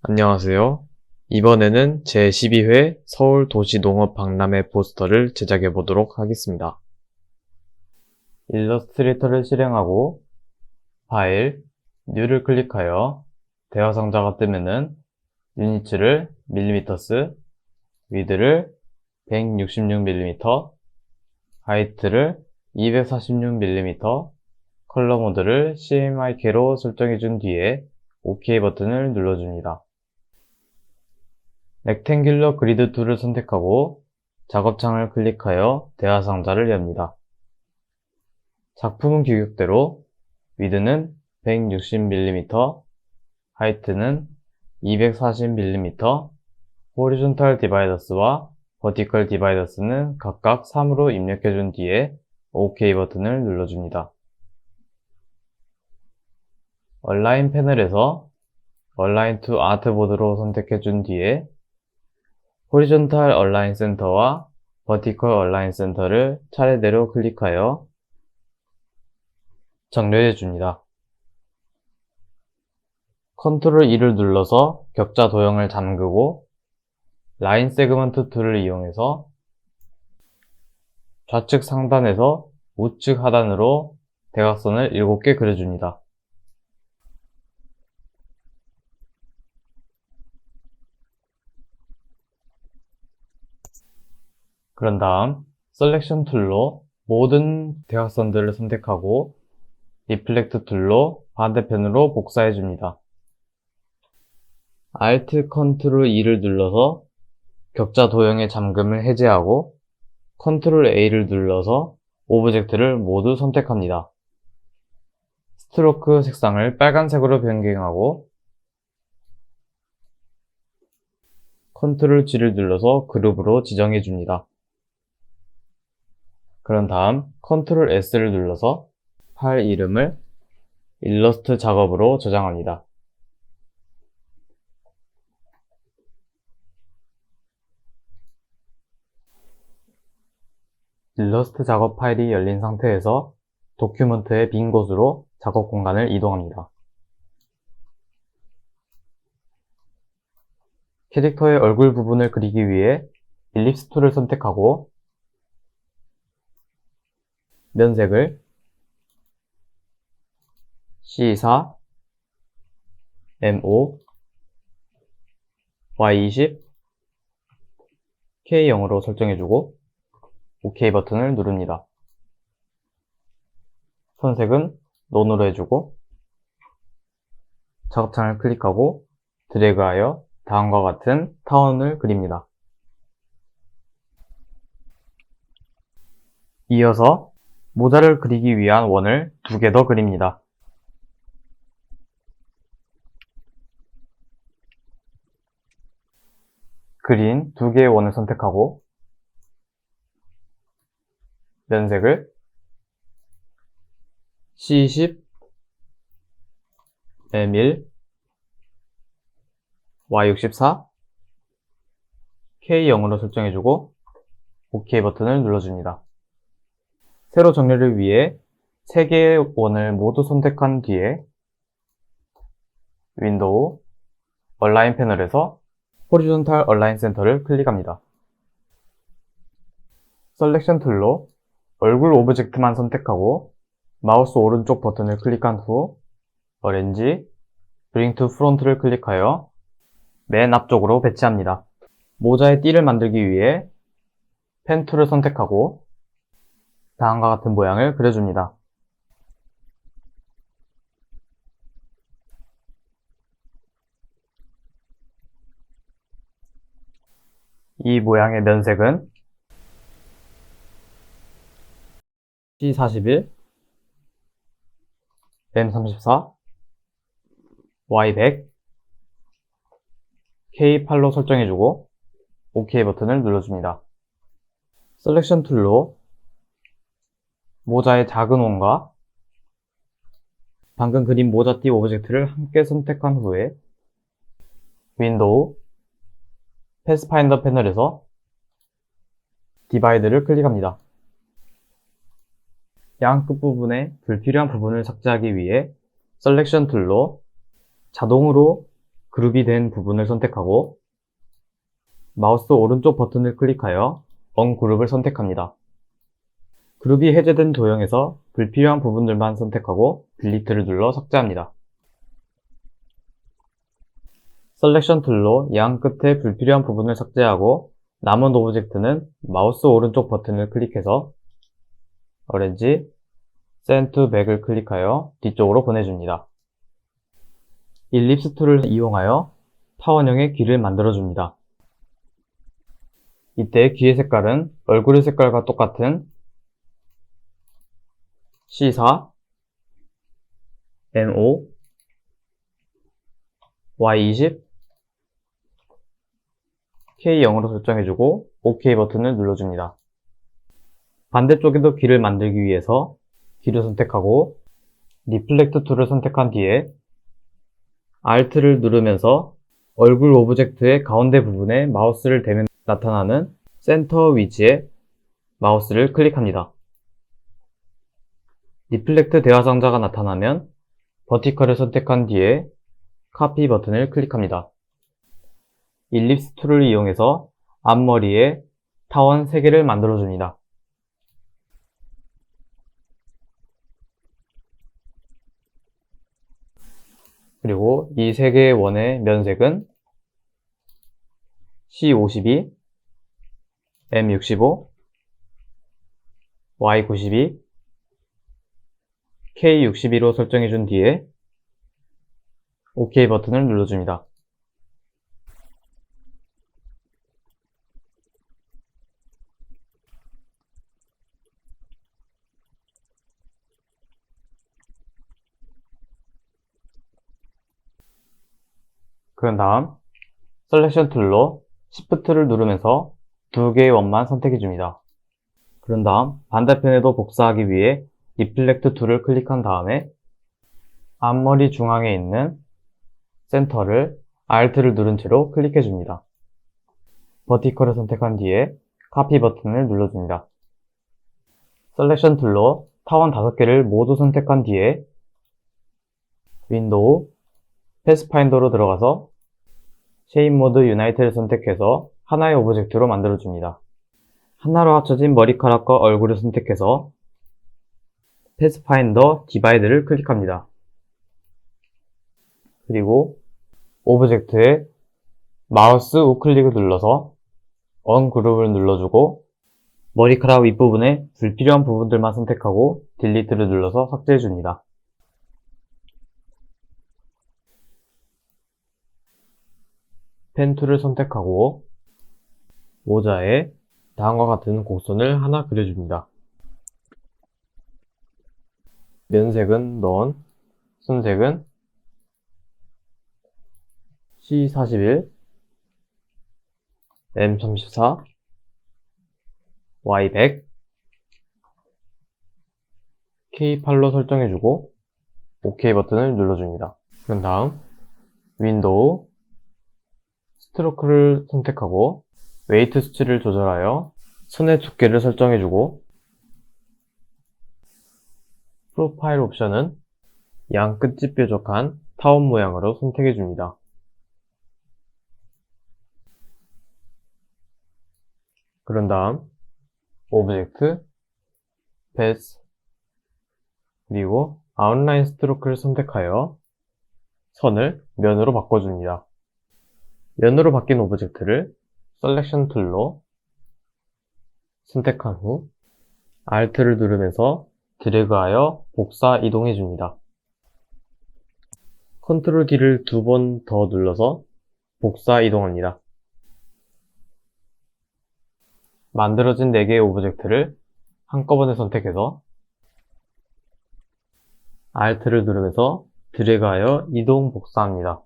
안녕하세요. 이번에는 제12회 서울도시농업박람회 포스터를 제작해 보도록 하겠습니다. 일러스트레이터를 실행하고 파일, 뉴를 클릭하여 대화 상자가 뜨면은 유니츠를 밀리미터스, 위드를 166mm, 하이트를 246mm, 컬러 모드를 CMYK로 설정해 준 뒤에 OK 버튼을 눌러줍니다. 렉탱귤러 그리드 툴을 선택하고 작업창을 클릭하여 대화 상자를 엽니다. 작품은 규격대로 위드는 160mm, 하이트는 240mm, 호리존탈 디바이더스와 버티컬 디바이더스는 각각 3으로 입력해준 뒤에 OK 버튼을 눌러줍니다. 얼라인 패널에서 얼라인 투 아트보드로 선택해준 뒤에 호리존탈 얼라인 센터와 버티컬 얼라인 센터를 차례대로 클릭하여 정렬해 줍니다. 컨트롤 2를 눌러서 격자 도형을 잠그고 라인 세그먼트 툴을 이용해서 좌측 상단에서 우측 하단으로 대각선을 7개 그려줍니다. 그런 다음 셀렉션 툴로 모든 대각선들을 선택하고 리플렉트 툴로 반대편으로 복사해 줍니다. Alt Ctrl 2를 눌러서 격자 도형의 잠금을 해제하고 Ctrl A를 눌러서 오브젝트를 모두 선택합니다. 스트로크 색상을 빨간색으로 변경하고 Ctrl G를 눌러서 그룹으로 지정해 줍니다. 그런 다음 Ctrl S를 눌러서 파일 이름을 일러스트 작업으로 저장합니다. 일러스트 작업 파일이 열린 상태에서 도큐먼트의 빈 곳으로 작업 공간을 이동합니다. 캐릭터의 얼굴 부분을 그리기 위해 일립스 툴을 선택하고 면색을 C4, M5, Y20, K0으로 설정해주고 OK 버튼을 누릅니다. 선색은 논으로 해주고 작업창을 클릭하고 드래그하여 다음과 같은 타원을 그립니다. 이어서 모자를 그리기 위한 원을 2개 더 그립니다. 그린 2개의 원을 선택하고 면색을 C10, M1, Y64, K0으로 설정해주고 OK 버튼을 눌러줍니다. 세로 정리를 위해 3개의 원을 모두 선택한 뒤에 윈도우, 얼라인 패널에서 호리존탈 얼라인 센터를 클릭합니다. 셀렉션 툴로 얼굴 오브젝트만 선택하고 마우스 오른쪽 버튼을 클릭한 후 어렌지, 브링 투 프론트를 클릭하여 맨 앞쪽으로 배치합니다. 모자의 띠를 만들기 위해 펜 툴을 선택하고 다음과 같은 모양을 그려줍니다. 이 모양의 면색은 C41, M34, Y100, K8로 설정해주고 OK 버튼을 눌러줍니다. 셀렉션 툴로 모자의 작은 원과 방금 그린 모자띠 오브젝트를 함께 선택한 후에 윈도우, 패스파인더 패널에서 디바이드를 클릭합니다. 양 끝부분에 불필요한 부분을 삭제하기 위해 셀렉션 툴로 자동으로 그룹이 된 부분을 선택하고 마우스 오른쪽 버튼을 클릭하여 언그룹을 선택합니다. 그룹이 해제된 도형에서 불필요한 부분들만 선택하고 딜리트를 눌러 삭제합니다. 셀렉션 툴로 양 끝에 불필요한 부분을 삭제하고 남은 오브젝트는 마우스 오른쪽 버튼을 클릭해서 어렌지, Send to Back을 클릭하여 뒤쪽으로 보내줍니다. 일립스 툴을 이용하여 타원형의 귀를 만들어줍니다. 이때 귀의 색깔은 얼굴의 색깔과 똑같은 C4, NO, Y20, K0으로 설정해주고 OK 버튼을 눌러줍니다. 반대쪽에도 귀를 만들기 위해서 귀를 선택하고 리플렉트 툴을 선택한 뒤에 Alt를 누르면서 얼굴 오브젝트의 가운데 부분에 마우스를 대면 나타나는 센터 위치에 마우스를 클릭합니다. 리플렉트 대화 상자가 나타나면 버티컬을 선택한 뒤에 카피 버튼을 클릭합니다. 일립스 툴을 이용해서 앞머리에 타원 3개를 만들어줍니다. 그리고 이 3개의 원의 면색은 C52, M65, Y92, K62로 설정해준 뒤에 OK 버튼을 눌러줍니다. 그런 다음 셀렉션 툴로 Shift를 누르면서 2개의 원만 선택해줍니다. 그런 다음 반대편에도 복사하기 위해 리플렉트 툴을 클릭한 다음에 앞머리 중앙에 있는 센터를 Alt를 누른 채로 클릭해줍니다. 버티컬을 선택한 뒤에 카피 버튼을 눌러줍니다. 셀렉션 툴로 타원 5개를 모두 선택한 뒤에 윈도우, 패스파인더로 들어가서 쉐입 모드 유나이트를 선택해서 하나의 오브젝트로 만들어줍니다. 하나로 합쳐진 머리카락과 얼굴을 선택해서 패스파인더 디바이드를 클릭합니다. 그리고 오브젝트에 마우스 우클릭을 눌러서 언그룹을 눌러주고 머리카락 윗부분에 불필요한 부분들만 선택하고 딜리트를 눌러서 삭제해줍니다. 펜 툴을 선택하고 모자에 다음과 같은 곡선을 하나 그려줍니다. 면색은 넌, 순색은 C41, M34, Y100, K8로 설정해주고 OK 버튼을 눌러줍니다. 그런 다음 윈도우, 스트로크를 선택하고 웨이트 수치를 조절하여 선의 두께를 설정해주고 프로파일 옵션은 양 끝이 뾰족한 타원 모양으로 선택해줍니다. 그런 다음 오브젝트, 패스, 그리고 아웃라인 스트로크를 선택하여 선을 면으로 바꿔줍니다. 면으로 바뀐 오브젝트를 셀렉션 툴로 선택한 후 Alt를 누르면서 드래그하여 복사 이동해줍니다. 컨트롤 키를 2번 더 눌러서 복사 이동합니다. 만들어진 4개의 오브젝트를 한꺼번에 선택해서 Alt를 누르면서 드래그하여 이동 복사합니다.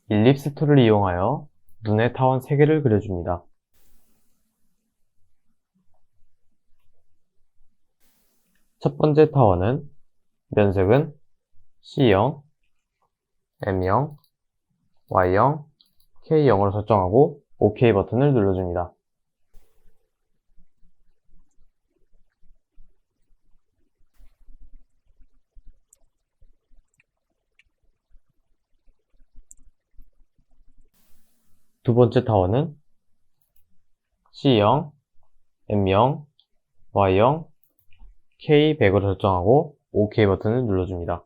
일립스 툴을 이용하여 눈의 타원 3개를 그려줍니다. 첫 번째 타원은 면색은 C0, M0, Y0, K0으로 설정하고 OK 버튼을 눌러줍니다. 두 번째 타워는 C0, M0, Y0, K100을 설정하고 OK 버튼을 눌러줍니다.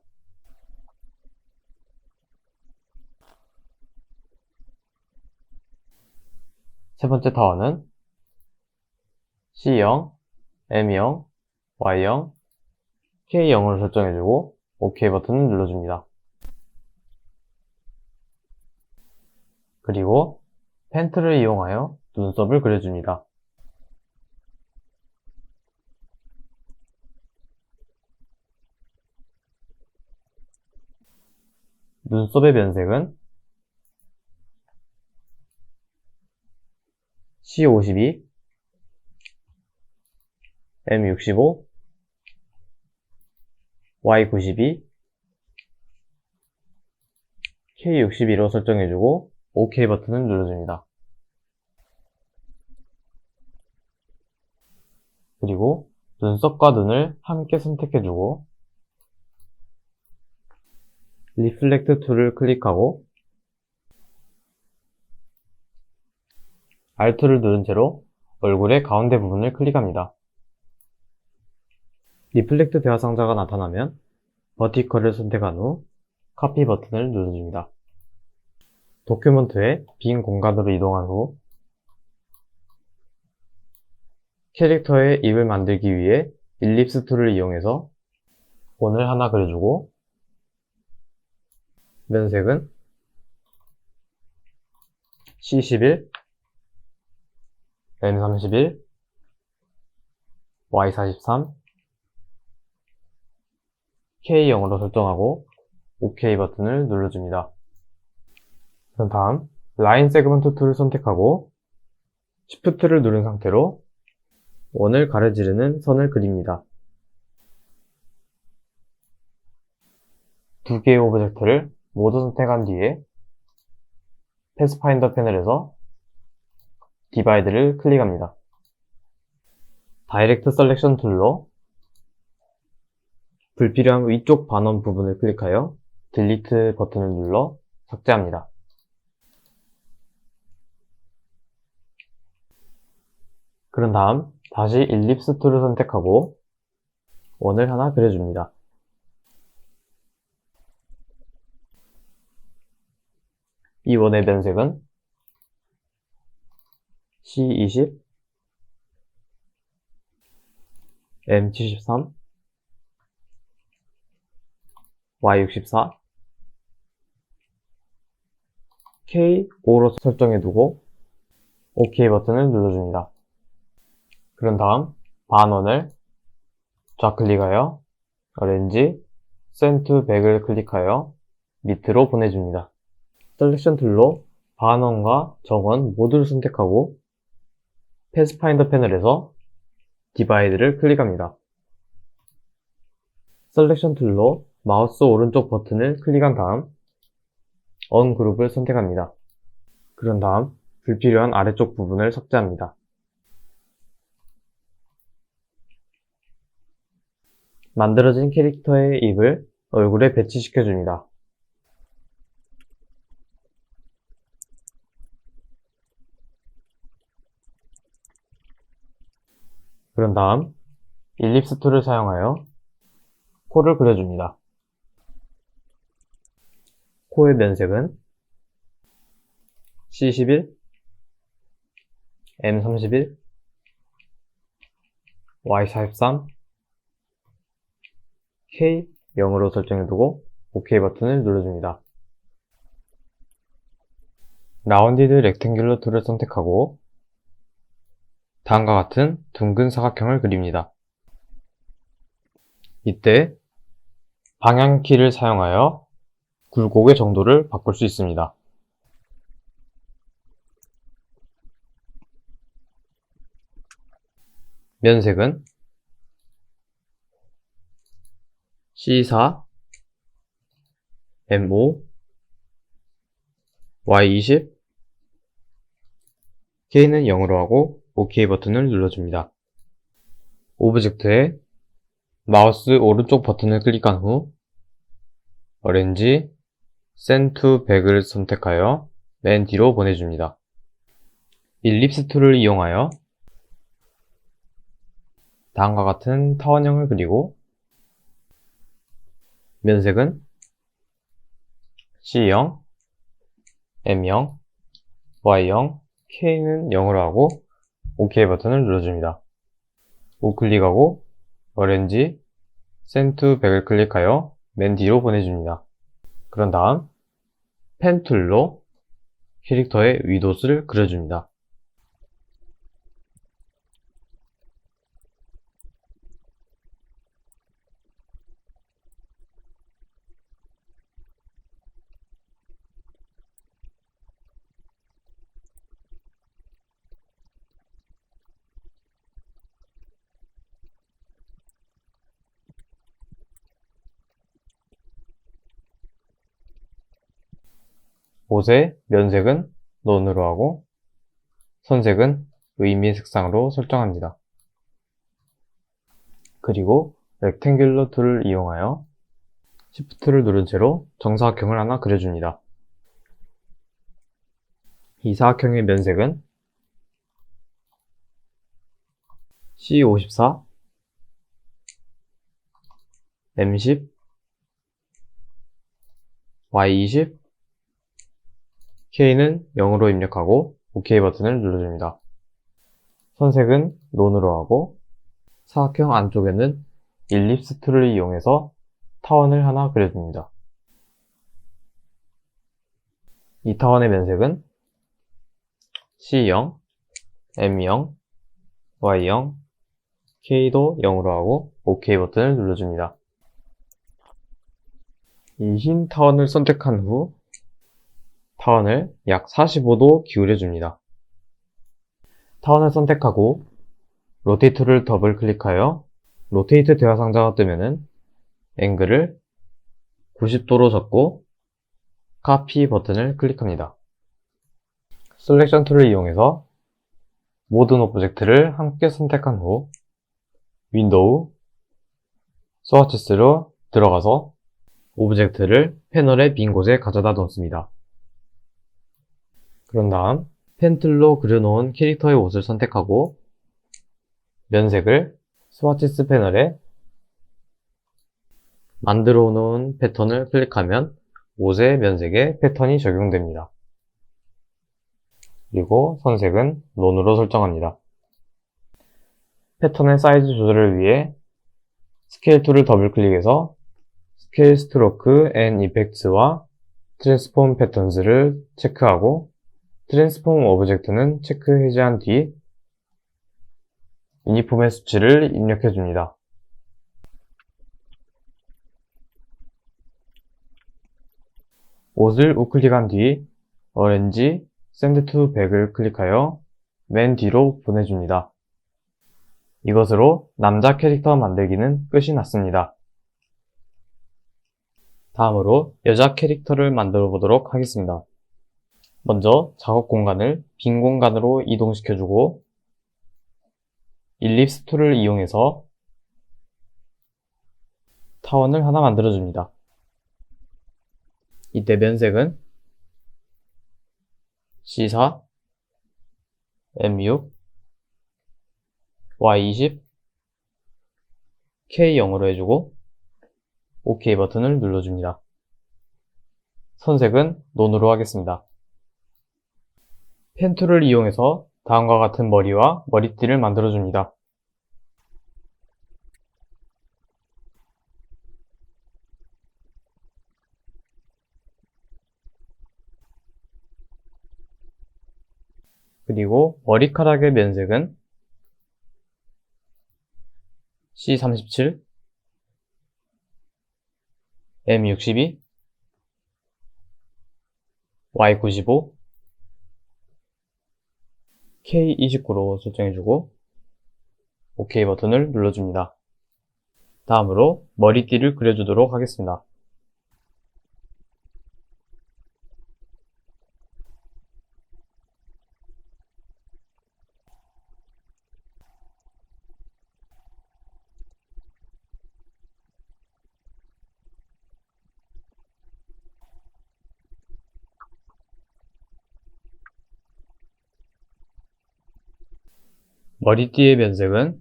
세 번째 타워는 C0, M0, Y0, K0을 설정해주고 OK 버튼을 눌러줍니다. 그리고 펜트를 이용하여 눈썹을 그려줍니다. 눈썹의 면색은 C52, M65, Y92, K62로 설정해주고 OK 버튼을 눌러줍니다. 그리고 눈썹과 눈을 함께 선택해주고 리플렉트 툴을 클릭하고 Alt를 누른 채로 얼굴의 가운데 부분을 클릭합니다. 리플렉트 대화 상자가 나타나면 버티컬을 선택한 후 카피 버튼을 눌러줍니다. 도큐먼트에 빈 공간으로 이동한 후 캐릭터의 입을 만들기 위해 일립스 툴을 이용해서 원을 하나 그려주고 면색은 C11, M31, Y43, K0으로 설정하고 OK 버튼을 눌러줍니다. 그럼 다음 라인 세그먼트 툴을 선택하고 Shift를 누른 상태로 원을 가로지르는 선을 그립니다. 두 개의 오브젝트를 모두 선택한 뒤에 패스파인더 패널에서 디바이드를 클릭합니다. 다이렉트 셀렉션 툴로 불필요한 위쪽 반원 부분을 클릭하여 딜리트 버튼을 눌러 삭제합니다. 그런 다음 다시 일립스 툴을 선택하고 원을 하나 그려줍니다. 이 원의 면색은 C20, M73, Y64, K5로 설정해두고 OK 버튼을 눌러줍니다. 그런 다음 반원을 좌클릭하여 어렌지, 센트 100을 클릭하여 밑으로 보내줍니다. 셀렉션 툴로 반원과 정원 모두를 선택하고 패스파인더 패널에서 디바이드를 클릭합니다. 셀렉션 툴로 마우스 오른쪽 버튼을 클릭한 다음 언그룹을 선택합니다. 그런 다음 불필요한 아래쪽 부분을 삭제합니다. 만들어진 캐릭터의 입을 얼굴에 배치시켜줍니다. 그런 다음 일립스 툴을 사용하여 코를 그려줍니다. 코의 면색은 C11, M31, Y43, K0으로 설정해두고 OK 버튼을 눌러줍니다. 라운디드 렉탱귤러 툴을 선택하고 다음과 같은 둥근 사각형을 그립니다. 이때 방향키를 사용하여 굴곡의 정도를 바꿀 수 있습니다. 면색은 C4, M5, Y20, K는 0으로 하고 OK 버튼을 눌러줍니다. 오브젝트에 마우스 오른쪽 버튼을 클릭한 후 어렌지 Send to Back을 선택하여 맨 뒤로 보내줍니다. 일립스 툴을 이용하여 다음과 같은 타원형을 그리고 면색은 C0, M0, Y0, K는 0으로 하고 OK 버튼을 눌러줍니다. 우클릭하고 어렌지 Send to Back을 클릭하여 맨 뒤로 보내줍니다. 그런 다음 펜 툴로 캐릭터의 윗옷을 그려줍니다. 옷의 면색은 논으로 하고 선색은 의미 색상으로 설정합니다. 그리고 렉탱귤러 툴을 이용하여 Shift를 누른 채로 정사각형을 하나 그려줍니다. 이 사각형의 면색은 C54, M10, Y20, K는 0으로 입력하고 OK 버튼을 눌러줍니다. 선색은 논으로 하고 사각형 안쪽에는 일립스 툴을 이용해서 타원을 하나 그려줍니다. 이 타원의 면색은 C0, M0, Y0, K도 0으로 하고 OK 버튼을 눌러줍니다. 이 흰 타원을 선택한 후 타원을 약 45도 기울여줍니다. 타원을 선택하고 로테이트를 더블 클릭하여 로테이트 대화 상자가 뜨면은 앵글을 90도로 잡고 카피 버튼을 클릭합니다. 셀렉션 툴을 이용해서 모든 오브젝트를 함께 선택한 후 윈도우, 스와치스로 들어가서 오브젝트를 패널의 빈 곳에 가져다 놓습니다. 그런 다음 펜 툴로 그려놓은 캐릭터의 옷을 선택하고 면색을 스와치스 패널에 만들어 놓은 패턴을 클릭하면 옷의 면색에 패턴이 적용됩니다. 그리고 선색은 논으로 설정합니다. 패턴의 사이즈 조절을 위해 스케일 툴을 더블 클릭해서 스케일 스트로크 앤 이펙트와 트랜스폼 패턴즈를 체크하고 트랜스폼 오브젝트는 체크 해제한 뒤 유니폼의 수치를 입력해 줍니다. 옷을 우클릭한 뒤 어렌지 Send to Back을 클릭하여 맨 뒤로 보내줍니다. 이것으로 남자 캐릭터 만들기는 끝이 났습니다. 다음으로 여자 캐릭터를 만들어 보도록 하겠습니다. 먼저 작업 공간을 빈 공간으로 이동시켜주고 일립스 툴을 이용해서 타원을 하나 만들어줍니다. 이때 면색은 C4, M6, Y20, K0으로 해주고 OK 버튼을 눌러줍니다. 선색은 논으로 하겠습니다. 펜 툴을 이용해서 다음과 같은 머리와 머리띠를 만들어줍니다. 그리고 머리카락의 면색은 C37, M62, Y95, K29로 설정해주고 OK 버튼을 눌러줍니다. 다음으로 머리띠를 그려주도록 하겠습니다. 머리띠의 면색은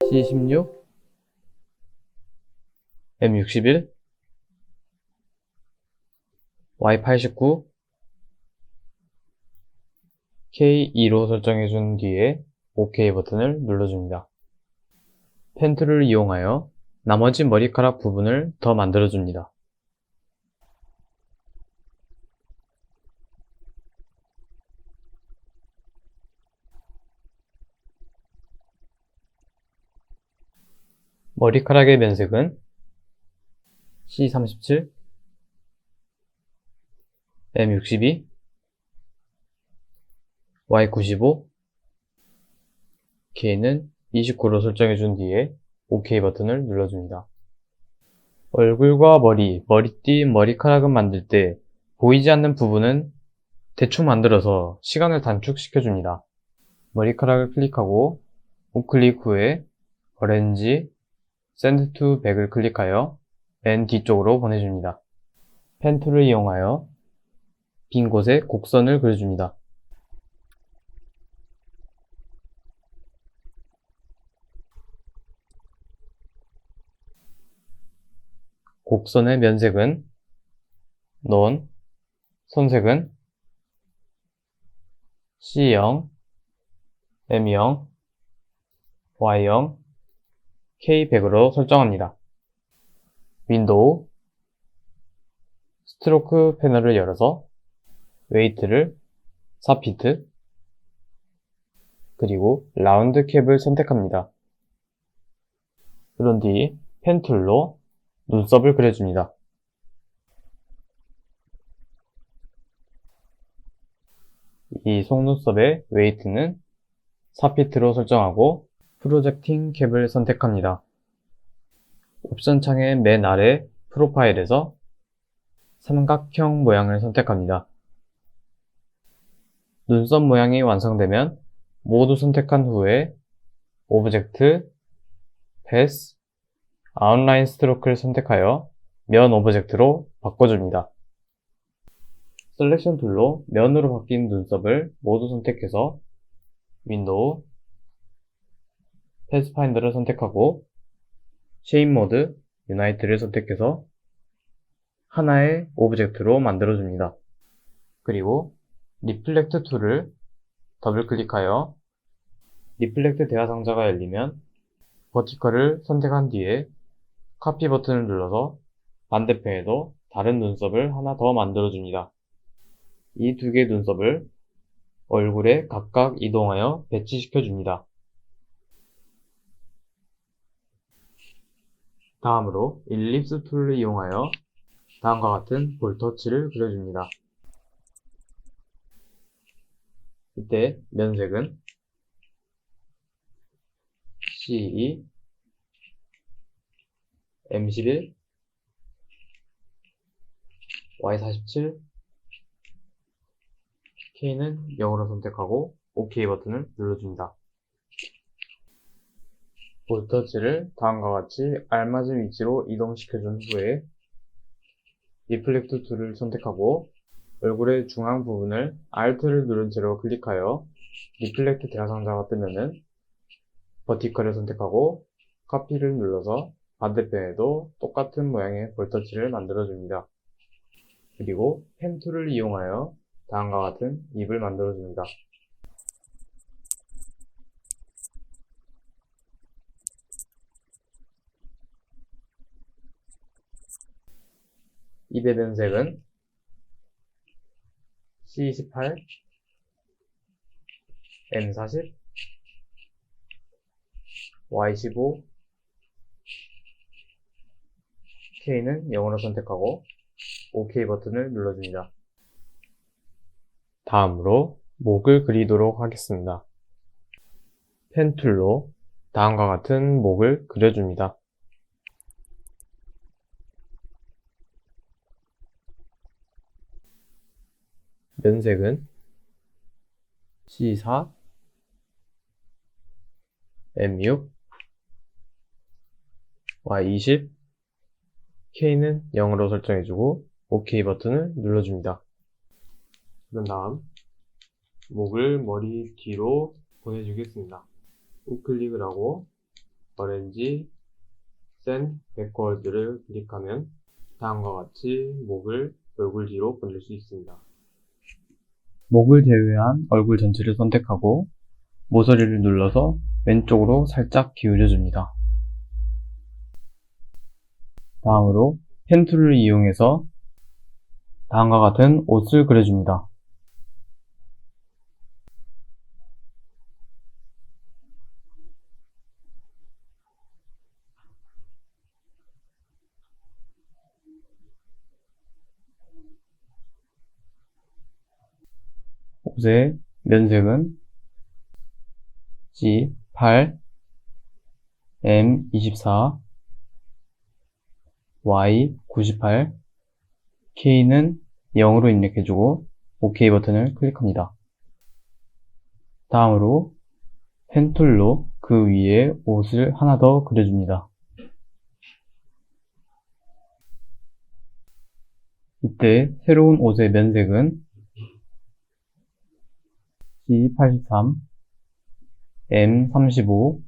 C16, M61, Y89, K2로 설정해준 뒤에 OK 버튼을 눌러줍니다. 펜 툴을 이용하여 나머지 머리카락 부분을 더 만들어줍니다. 머리카락의 면색은 C37, M62, Y95, K는 29로 설정해준 뒤에 OK 버튼을 눌러줍니다. 얼굴과 머리, 머리띠, 머리카락은 만들 때 보이지 않는 부분은 대충 만들어서 시간을 단축시켜줍니다. 머리카락을 클릭하고 우클릭 후에 어렌지, Send to Back을 클릭하여 맨 뒤쪽으로 보내줍니다. 펜 툴을 이용하여 빈 곳에 곡선을 그려줍니다. 곡선의 면색은 None, 손색은 C0, M0, Y0, K100으로 설정합니다. 윈도우, 스트로크 패널을 열어서 웨이트를 4피트, 그리고 라운드 캡을 선택합니다. 그런 뒤 펜 툴로 눈썹을 그려줍니다. 이 속눈썹의 웨이트는 4피트로 설정하고 프로젝팅 캡을 선택합니다. 옵션 창의 맨 아래 프로파일에서 삼각형 모양을 선택합니다. 눈썹 모양이 완성되면 모두 선택한 후에 오브젝트, 패스, 아웃라인 스트로크를 선택하여 면 오브젝트로 바꿔줍니다. 셀렉션 툴로 면으로 바뀐 눈썹을 모두 선택해서 윈도우, 패스파인더를 선택하고 쉐입 모드, 유나이트를 선택해서 하나의 오브젝트로 만들어줍니다. 그리고 리플렉트 툴을 더블 클릭하여 리플렉트 대화상자가 열리면 버티컬을 선택한 뒤에 카피 버튼을 눌러서 반대편에도 다른 눈썹을 하나 더 만들어줍니다. 이 두 개의 눈썹을 얼굴에 각각 이동하여 배치시켜줍니다. 다음으로 일립스 툴을 이용하여 다음과 같은 볼터치를 그려줍니다. 이때 면색은 C2, M11, Y47, K는 0으로 선택하고 OK 버튼을 눌러줍니다. 볼터치를 다음과 같이 알맞은 위치로 이동시켜준 후에 리플렉트 툴을 선택하고 얼굴의 중앙 부분을 Alt를 누른 채로 클릭하여 리플렉트 대화상자가 뜨면은 버티컬을 선택하고 카피를 눌러서 반대편에도 똑같은 모양의 볼터치를 만들어줍니다. 그리고 펜 툴을 이용하여 다음과 같은 입을 만들어줍니다. 입의 면색은 C28, M40, Y15, K는 0으로 선택하고 OK 버튼을 눌러줍니다. 다음으로 목을 그리도록 하겠습니다. 펜 툴로 다음과 같은 목을 그려줍니다. 면색은 C4, M6, Y20, K는 0으로 설정해주고 OK 버튼을 눌러줍니다. 그런 다음 목을 머리 뒤로 보내주겠습니다. 우클릭을 하고 어렌지 Send Backward를 클릭하면 다음과 같이 목을 얼굴 뒤로 보낼 수 있습니다. 목을 제외한 얼굴 전체를 선택하고 모서리를 눌러서 왼쪽으로 살짝 기울여줍니다. 다음으로 펜 툴을 이용해서 다음과 같은 옷을 그려줍니다. 옷의 면색은 C8, M24, Y98, K는 0으로 입력해주고 OK 버튼을 클릭합니다. 다음으로 펜툴로 그 위에 옷을 하나 더 그려줍니다. 이때 새로운 옷의 면색은 C83, M35,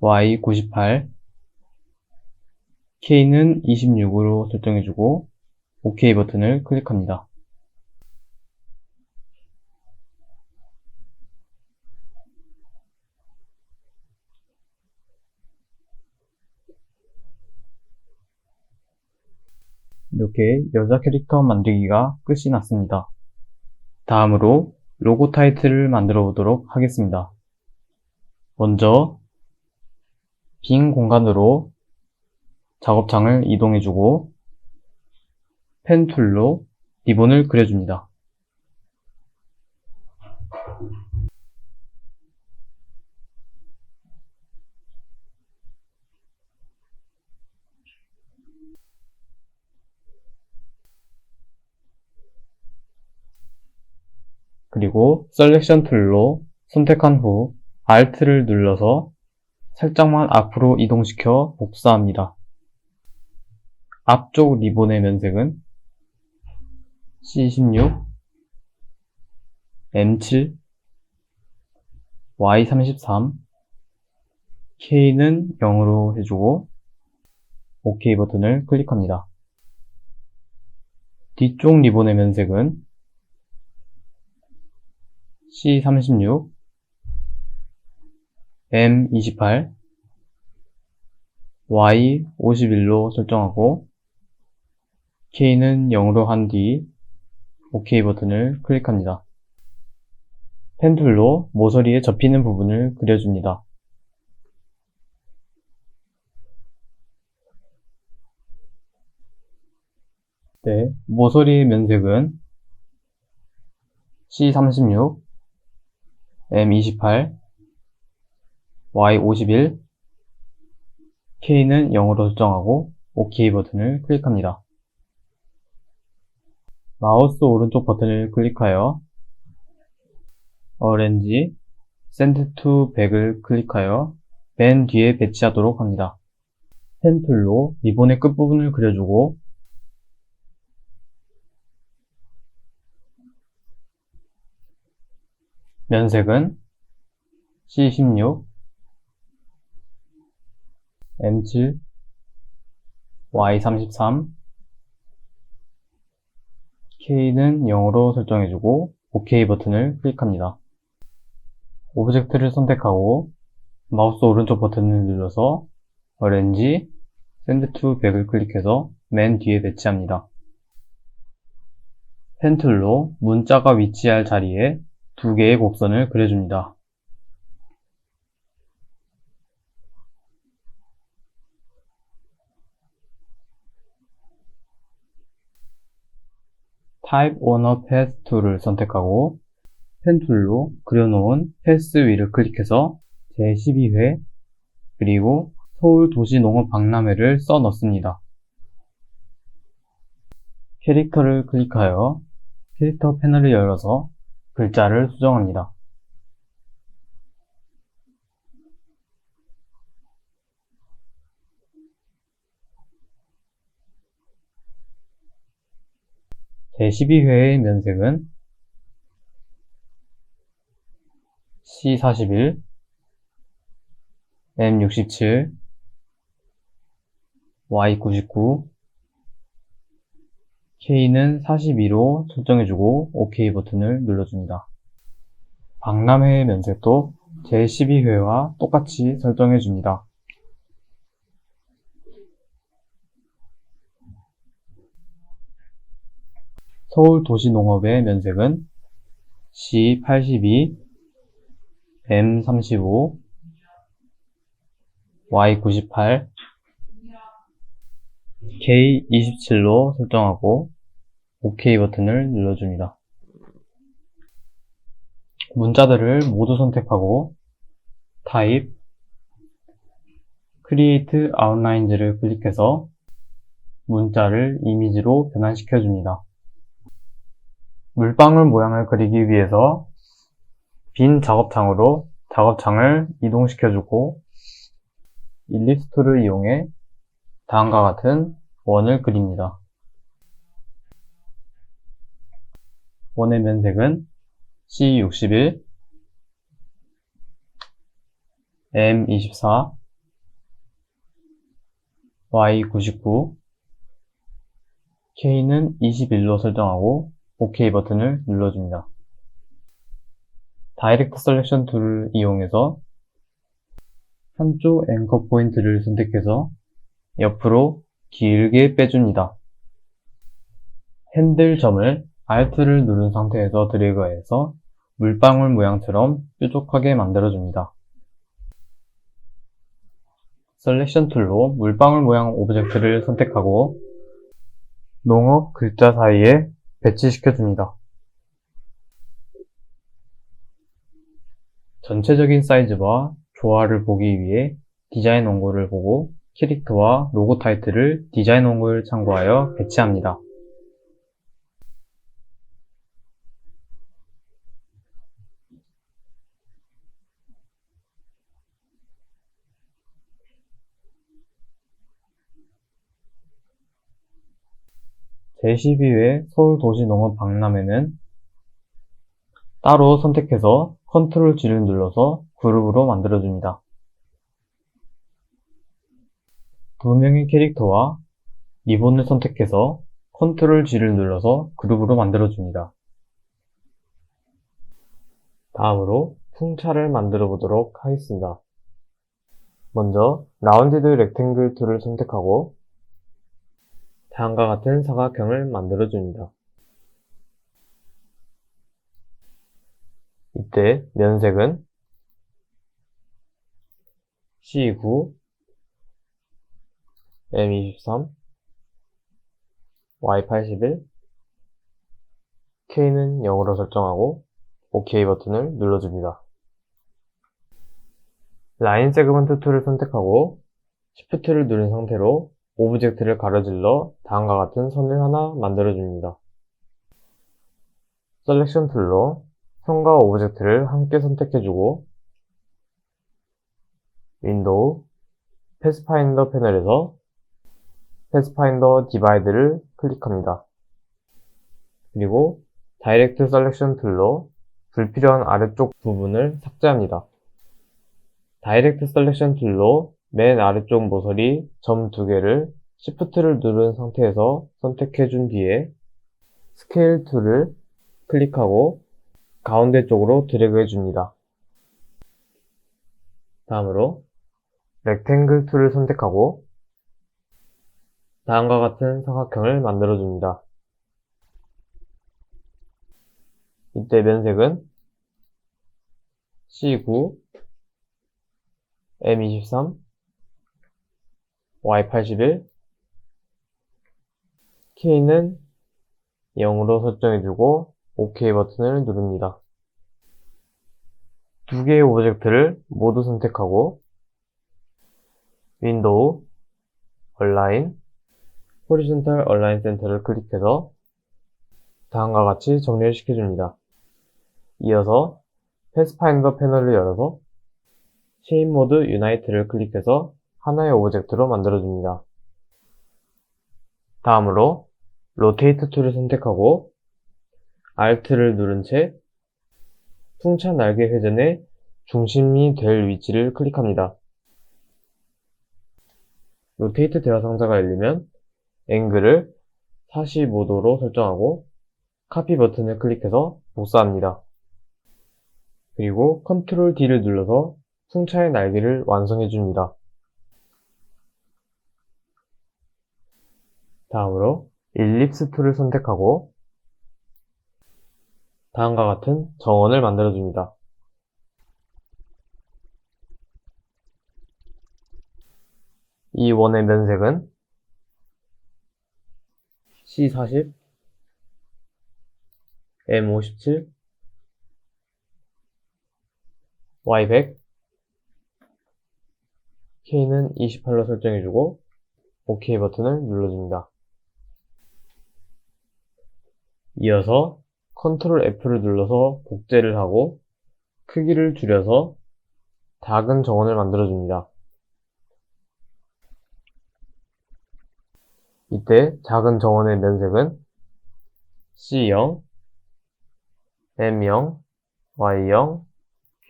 Y98, K는 26으로 설정해주고 OK 버튼을 클릭합니다. 이렇게 여자 캐릭터 만들기가 끝이 났습니다. 다음으로 로고 타이틀을 만들어 보도록 하겠습니다. 먼저 빈 공간으로 작업창을 이동해주고 펜 툴로 리본을 그려줍니다. 그리고 셀렉션 툴로 선택한 후 Alt를 눌러서 살짝만 앞으로 이동시켜 복사합니다. 앞쪽 리본의 면색은 C16, M7, Y33, K는 0으로 해주고 OK 버튼을 클릭합니다. 뒤쪽 리본의 면색은 C36, M28, Y51로 설정하고 K는 0으로 한 뒤 OK 버튼을 클릭합니다. 펜 툴로 모서리에 접히는 부분을 그려줍니다. 네, 모서리의 면색은 C36, M28, Y51, K는 0으로 설정하고 OK 버튼을 클릭합니다. 마우스 오른쪽 버튼을 클릭하여 어렌지 Send to Back을 클릭하여 맨 뒤에 배치하도록 합니다. 펜 툴로 리본의 끝부분을 그려주고 면색은 C16, M7, Y33, K는 0으로 설정해주고 OK 버튼을 클릭합니다. 오브젝트를 선택하고 마우스 오른쪽 버튼을 눌러서 어렌지 Send to Back을 클릭해서 맨 뒤에 배치합니다. 펜 툴로 문자가 위치할 자리에 두 개의 곡선을 그려줍니다. Type on a Path 툴을 선택하고 펜 툴로 그려놓은 패스 위를 클릭해서 제12회 그리고 서울도시농업 박람회를 써 넣습니다. 캐릭터를 클릭하여 캐릭터 패널을 열어서 글자를 수정합니다. 제12회의 면색은 C41, M67, Y99, K는 42로 설정해주고 OK 버튼을 눌러줍니다. 박람회의 면색도 제12회와 똑같이 설정해줍니다. 서울도시농업의 면색은 C82, M35, Y98, K27로 설정하고 OK 버튼을 눌러줍니다. 문자들을 모두 선택하고 타입, Create Outlines를 클릭해서 문자를 이미지로 변환시켜줍니다. 물방울 모양을 그리기 위해서 빈 작업창으로 작업창을 이동시켜주고 일립스 툴을 이용해 다음과 같은 원을 그립니다. 원의 면색은 C61, M24, Y99, K는 21로 설정하고 OK 버튼을 눌러줍니다. 다이렉트 셀렉션 툴을 이용해서 한쪽 앵커 포인트를 선택해서 옆으로 길게 빼줍니다. 핸들 점을 Alt를 누른 상태에서 드래그해서 물방울 모양처럼 뾰족하게 만들어줍니다. 셀렉션 툴로 물방울 모양 오브젝트를 선택하고 농업 글자 사이에 배치시켜줍니다. 전체적인 사이즈와 조화를 보기 위해 디자인 원고를 보고 캐릭터와 로고 타이틀을 디자인 원고를 참고하여 배치합니다. 제12회 서울도시농업 박람회는 따로 선택해서 컨트롤 G를 눌러서 그룹으로 만들어줍니다. 두 명의 캐릭터와 리본을 선택해서 컨트롤 G를 눌러서 그룹으로 만들어줍니다. 다음으로 풍차를 만들어 보도록 하겠습니다. 먼저 라운디드 렉탱글 툴을 선택하고 다음과 같은 사각형을 만들어줍니다. 이때 면색은 C9, M23, Y81, K는 0으로 설정하고 OK 버튼을 눌러줍니다. 라인 세그먼트 툴을 선택하고 Shift를 누른 상태로 오브젝트를 가로질러 다음과 같은 선을 하나 만들어줍니다. 셀렉션 툴로 선과 오브젝트를 함께 선택해주고 윈도우, 패스파인더 패널에서 패스파인더 디바이드를 클릭합니다. 그리고 다이렉트 셀렉션 툴로 불필요한 아래쪽 부분을 삭제합니다. 다이렉트 셀렉션 툴로 맨 아래쪽 모서리 점 2개를 Shift를 누른 상태에서 선택해준 뒤에 스케일 툴을 클릭하고 가운데 쪽으로 드래그 해줍니다. 다음으로 렉탱글 툴을 선택하고 다음과 같은 사각형을 만들어줍니다. 이때 면색은 C9, M23, Y81, K는 0으로 설정해주고 OK 버튼을 누릅니다. 두 개의 오브젝트를 모두 선택하고 윈도우, 얼라인, 호리존탈 얼라인 센터를 클릭해서 다음과 같이 정리를 시켜줍니다. 이어서 패스파인더 패널을 열어서 체인 모드 유나이트를 클릭해서 하나의 오브젝트로 만들어줍니다. 다음으로 로테이트 툴을 선택하고 Alt를 누른 채 풍차 날개 회전의 중심이 될 위치를 클릭합니다. 로테이트 대화상자가 열리면 앵글을 45도로 설정하고 카피 버튼을 클릭해서 복사합니다. 그리고 컨트롤 D를 눌러서 풍차의 날개를 완성해줍니다. 다음으로 일립스 툴을 선택하고 다음과 같은 정원을 만들어줍니다. 이 원의 면색은 C40, M57, Y100, K는 28로 설정해주고 OK 버튼을 눌러줍니다. 이어서 Ctrl F를 눌러서 복제를 하고 크기를 줄여서 작은 정원을 만들어줍니다. 이때 작은 정원의 면색은 C0, M0, Y0,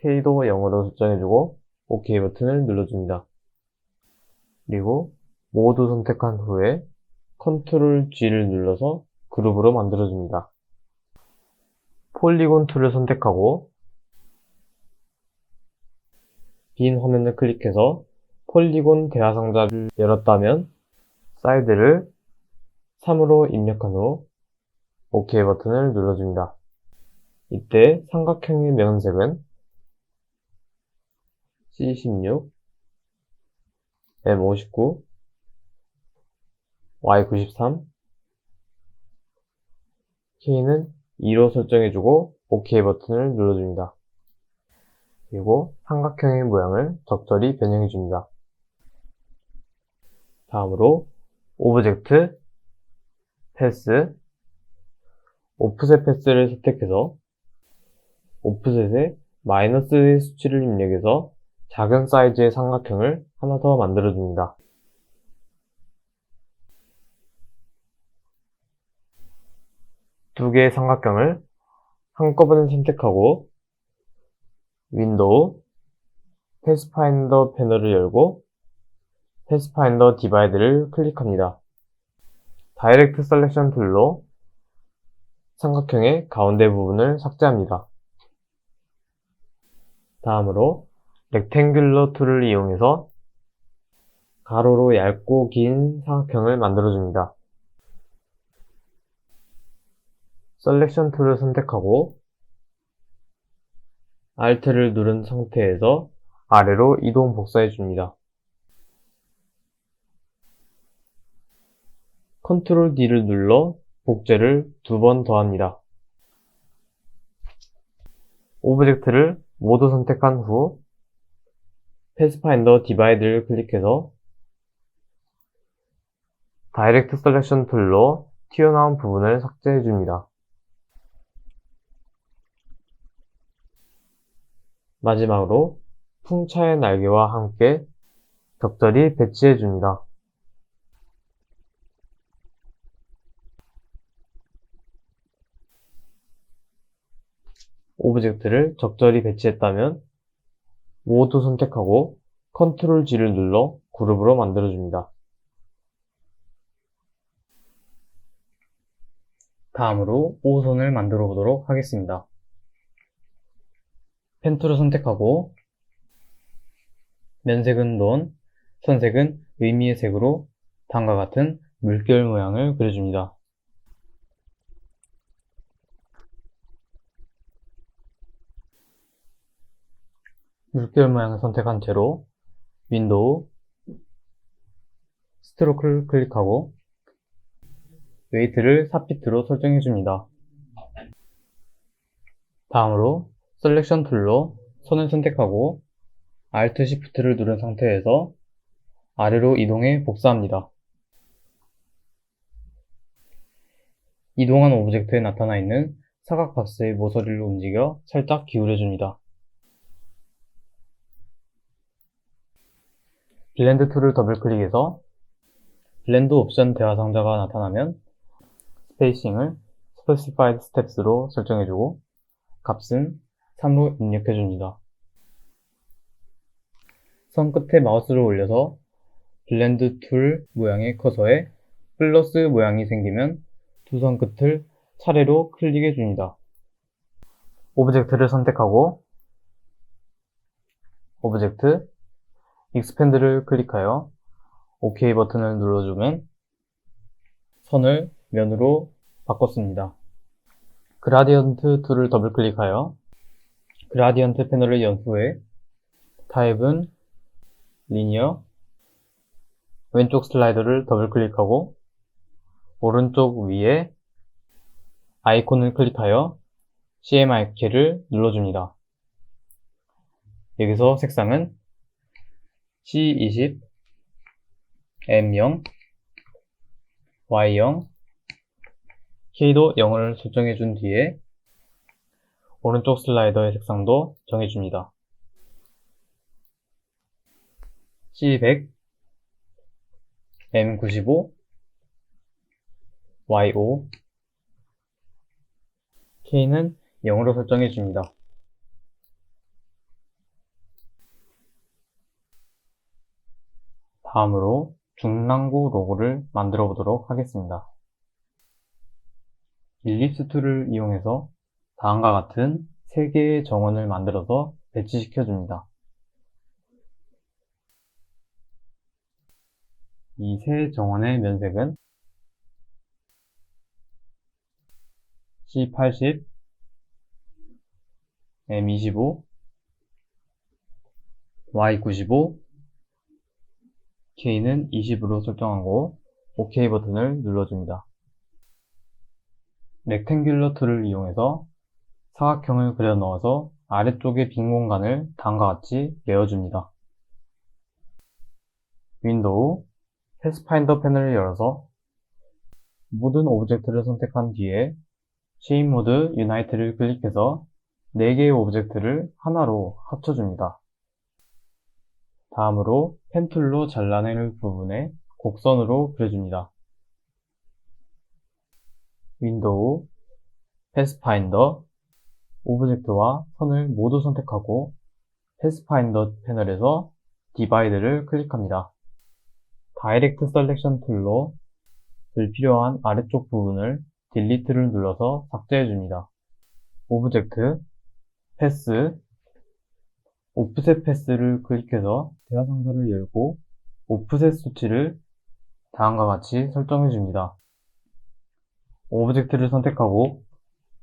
K도 0으로 설정해주고 OK 버튼을 눌러줍니다. 그리고 모두 선택한 후에 Ctrl G를 눌러서 그룹으로 만들어줍니다. 폴리곤 툴을 선택하고 빈 화면을 클릭해서 폴리곤 대화상자를 열었다면 사이드를 3으로 입력한 후 OK 버튼을 눌러줍니다. 이때 삼각형의 면색은 C16, M59, Y93, K는 2로 설정해주고 OK 버튼을 눌러줍니다. 그리고 삼각형의 모양을 적절히 변형해줍니다. 다음으로 오브젝트, 패스, 오프셋 패스를 선택해서 오프셋에 마이너스의 수치를 입력해서 작은 사이즈의 삼각형을 하나 더 만들어줍니다. 두 개의 삼각형을 한꺼번에 선택하고 윈도우, 패스파인더 패널을 열고 패스파인더 디바이드를 클릭합니다. 다이렉트 셀렉션 툴로 삼각형의 가운데 부분을 삭제합니다. 다음으로 렉탱귤러 툴을 이용해서 가로로 얇고 긴 삼각형을 만들어줍니다. 셀렉션 툴을 선택하고 Alt를 누른 상태에서 아래로 이동 복사해줍니다. Ctrl D를 눌러 복제를 2번 더합니다. 오브젝트를 모두 선택한 후 패스파인더 디바이드를 클릭해서 다이렉트 셀렉션 툴로 튀어나온 부분을 삭제해줍니다. 마지막으로 풍차의 날개와 함께 적절히 배치해줍니다. 오브젝트를 적절히 배치했다면 모두 선택하고 Ctrl G를 눌러 그룹으로 만들어줍니다. 다음으로 5선을 만들어 보도록 하겠습니다. 펜 툴을 선택하고 면색은 론, 선색은 의미의 색으로 다음과 같은 물결 모양을 그려줍니다. 물결 모양을 선택한 채로 윈도우, 스트로크를 클릭하고 웨이트를 4피트로 설정해줍니다. 다음으로 셀렉션 툴로 선을 선택하고 Alt Shift를 누른 상태에서 아래로 이동해 복사합니다. 이동한 오브젝트에 나타나 있는 사각 박스의 모서리를 움직여 살짝 기울여줍니다. 블렌드 툴을 더블 클릭해서 블렌드 옵션 대화 상자가 나타나면 스페이싱을 Specified Steps로 설정해주고 값은 3로 입력해줍니다. 선 끝에 마우스를 올려서 블렌드 툴 모양의 커서에 플러스 모양이 생기면 두 선 끝을 차례로 클릭해줍니다. 오브젝트를 선택하고 오브젝트, 익스펜드를 클릭하여 OK 버튼을 눌러주면 선을 면으로 바꿨습니다. 그라디언트 툴을 더블 클릭하여 그라디언트 패널을 연 후에 타입은 리니어, 왼쪽 슬라이더를 더블 클릭하고 오른쪽 위에 아이콘을 클릭하여 CMYK 키를 눌러줍니다. 여기서 색상은 C20, M0, Y0, K도 0을 설정해준 뒤에 오른쪽 슬라이더의 색상도 정해줍니다. C100, M95, Y5, K는 0으로 설정해줍니다. 다음으로 중랑구 로고를 만들어 보도록 하겠습니다. 일립스 툴을 이용해서 다음과 같은 3개의 정원을 만들어서 배치시켜 줍니다. 이 세 정원의 면색은 C80, M25, Y95, K는 20으로 설정하고 OK 버튼을 눌러줍니다. 렉탱귤러 툴을 이용해서 사각형을 그려 넣어서 아래쪽의 빈 공간을 다음과 같이 메워줍니다. 윈도우, 패스파인더 패널을 열어서 모든 오브젝트를 선택한 뒤에 Shape Mode Unite를 클릭해서 4개의 오브젝트를 하나로 합쳐줍니다. 다음으로 펜 툴로 잘라낼 부분에 곡선으로 그려줍니다. 윈도우, 패스파인더, 오브젝트와 선을 모두 선택하고 패스파인더 패널에서 디바이드를 클릭합니다. 다이렉트 셀렉션 툴로 불필요한 아래쪽 부분을 딜리트를 눌러서 삭제해줍니다. 오브젝트, 패스, 오프셋 패스를 클릭해서 대화상자를 열고 오프셋 수치를 다음과 같이 설정해줍니다. 오브젝트를 선택하고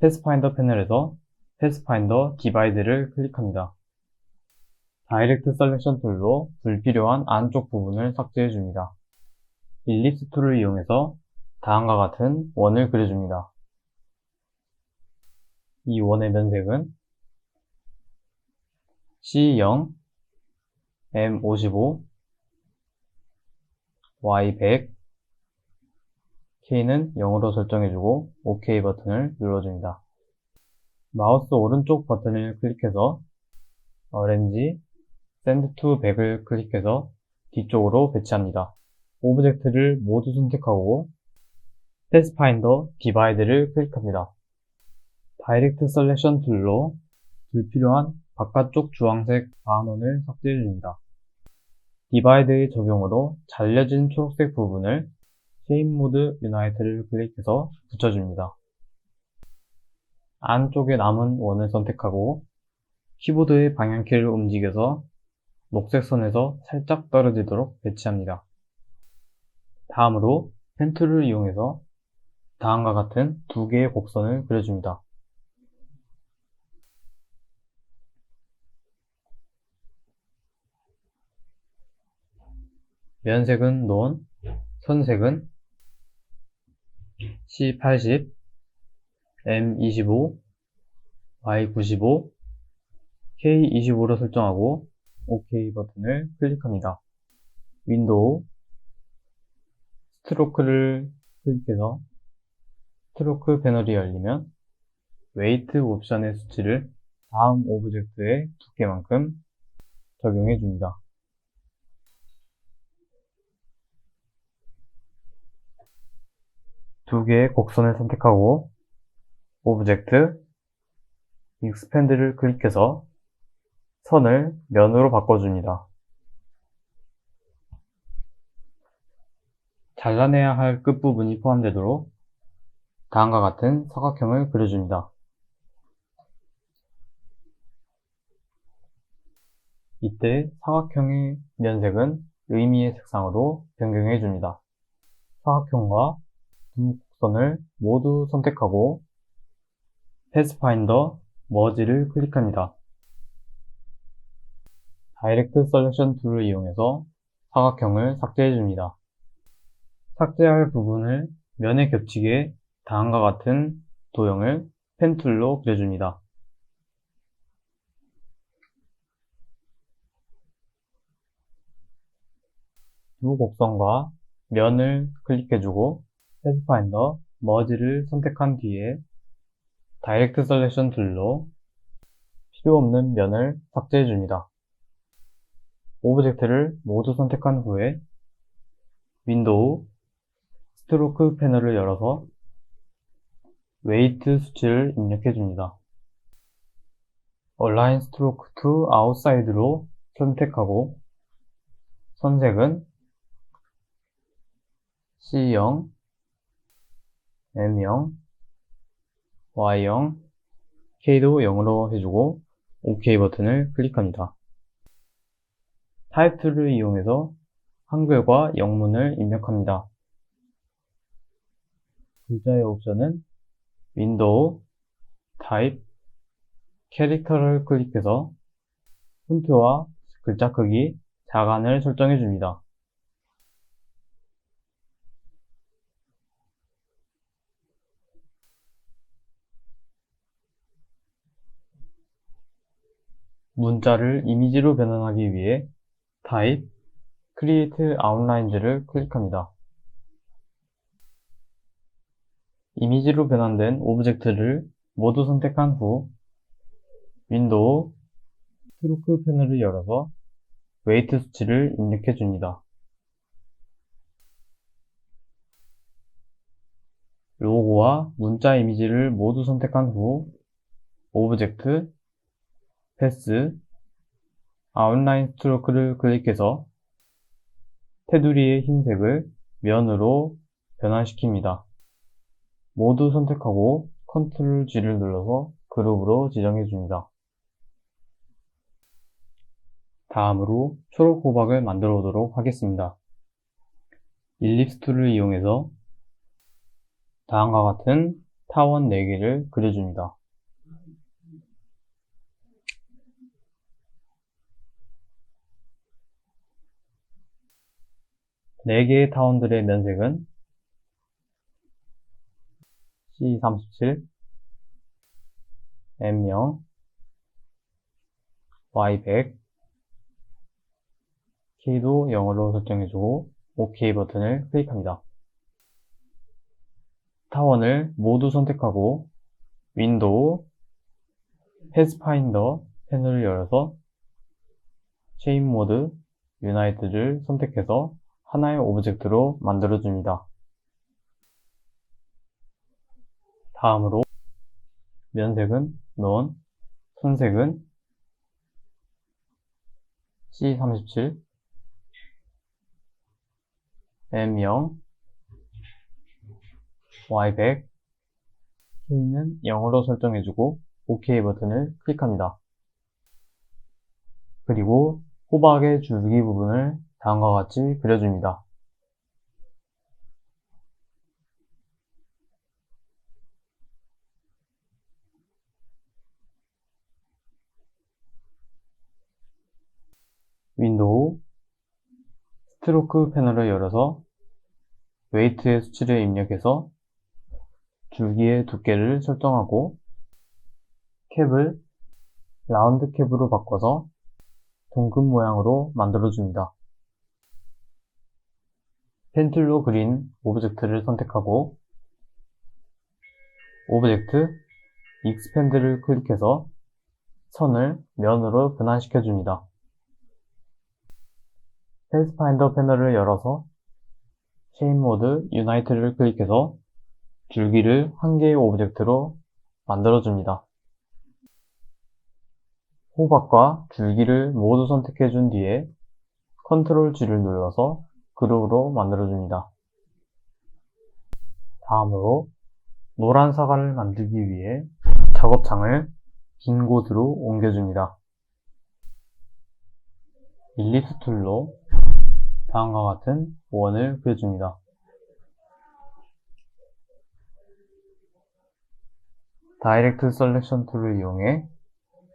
패스파인더 패널에서 패스파인더 디바이드를 클릭합니다. 다이렉트 셀렉션 툴로 불필요한 안쪽 부분을 삭제해줍니다. 일립스 툴을 이용해서 다음과 같은 원을 그려줍니다. 이 원의 면색은 C0, M55, Y100, K는 0으로 설정해주고 OK 버튼을 눌러줍니다. 마우스 오른쪽 버튼을 클릭해서 Arrange, Send to Back을 클릭해서 뒤쪽으로 배치합니다. 오브젝트를 모두 선택하고 패스파인더 디바이드를 클릭합니다. 다이렉트 셀렉션 툴로 불필요한 바깥쪽 주황색 반원을 삭제해줍니다. 디바이드의 적용으로 잘려진 초록색 부분을 Shape Mode Unite를 클릭해서 붙여줍니다. 안쪽에 남은 원을 선택하고 키보드의 방향키를 움직여서 녹색 선에서 살짝 떨어지도록 배치합니다. 다음으로 펜 툴을 이용해서 다음과 같은 2개의 곡선을 그려줍니다. 면색은 논, 선색은 C80, M25, Y95, K25로 설정하고 OK 버튼을 클릭합니다. 윈도우, 스트로크를 클릭해서 스트로크 패널이 열리면 웨이트 옵션의 수치를 다음 오브젝트의 두께만큼 적용해 줍니다. 두 개의 곡선을 선택하고 오브젝트, 익스펜드를 클릭해서 선을 면으로 바꿔줍니다. 잘라내야 할 끝부분이 포함되도록 다음과 같은 사각형을 그려줍니다. 이때 사각형의 면색은 의미의 색상으로 변경해줍니다. 사각형과 두 곡선을 모두 선택하고 패스파인더 머지를 클릭합니다. 다이렉트 셀렉션 툴을 이용해서 사각형을 삭제해줍니다. 삭제할 부분을 면에 겹치게 다음과 같은 도형을 펜 툴로 그려줍니다. 두 곡선과 면을 클릭해주고 패스파인더 머지를 선택한 뒤에 다이렉트 셀렉션 툴로 필요 없는 면을 삭제해줍니다. 오브젝트를 모두 선택한 후에 윈도우, 스트로크 패널을 열어서 웨이트 수치를 입력해줍니다. Align Stroke to Outside로 선택하고 선색은 C0, M0, Y0, K도 0으로 해주고 OK 버튼을 클릭합니다. 타입 툴을 이용해서 한글과 영문을 입력합니다. 글자의 옵션은 윈도우, 타입, 캐릭터를 클릭해서 폰트와 글자 크기, 자간을 설정해줍니다. 문자를 이미지로 변환하기 위해 타입, Create Outlines를 클릭합니다. 이미지로 변환된 오브젝트를 모두 선택한 후 윈도우, 스트로크 패널을 열어서 웨이트 수치를 입력해 줍니다. 로고와 문자 이미지를 모두 선택한 후 오브젝트, 패스, 아웃라인 스트로크를 클릭해서 테두리의 흰색을 면으로 변환시킵니다. 모두 선택하고 컨트롤 G를 눌러서 그룹으로 지정해 줍니다. 다음으로 초록 호박을 만들어 보도록 하겠습니다. 일립스 툴을 이용해서 다음과 같은 타원 4개를 그려줍니다. 네 개의 타원들의 면색은 C37, M0, Y100, K도 0으로 설정해주고 OK 버튼을 클릭합니다. 타원을 모두 선택하고 윈도우, 패스파인더 패널을 열어서 체인 모드, 유나이트를 선택해서 하나의 오브젝트로 만들어줍니다. 다음으로 면색은 None, 선색은 C37, M0, Y100, K는 0으로 설정해주고 OK 버튼을 클릭합니다. 그리고 호박의 줄기 부분을 다음과 같이 그려줍니다. 윈도우, 스트로크 패널을 열어서 웨이트의 수치를 입력해서 줄기의 두께를 설정하고 캡을 라운드 캡으로 바꿔서 동금 모양으로 만들어줍니다. 펜툴로 그린 오브젝트를 선택하고 오브젝트, 익스펜드를 클릭해서 선을 면으로 변환시켜줍니다. 패스파인더 패널을 열어서 체인 모드, 유나이트를 클릭해서 줄기를 한 개의 오브젝트로 만들어줍니다. 호박과 줄기를 모두 선택해준 뒤에 컨트롤 G를 눌러서 그룹으로 만들어줍니다. 다음으로 노란 사과를 만들기 위해 작업창을 빈 곳으로 옮겨줍니다. 일립스 툴로 다음과 같은 원을 그려줍니다. 다이렉트 셀렉션 툴을 이용해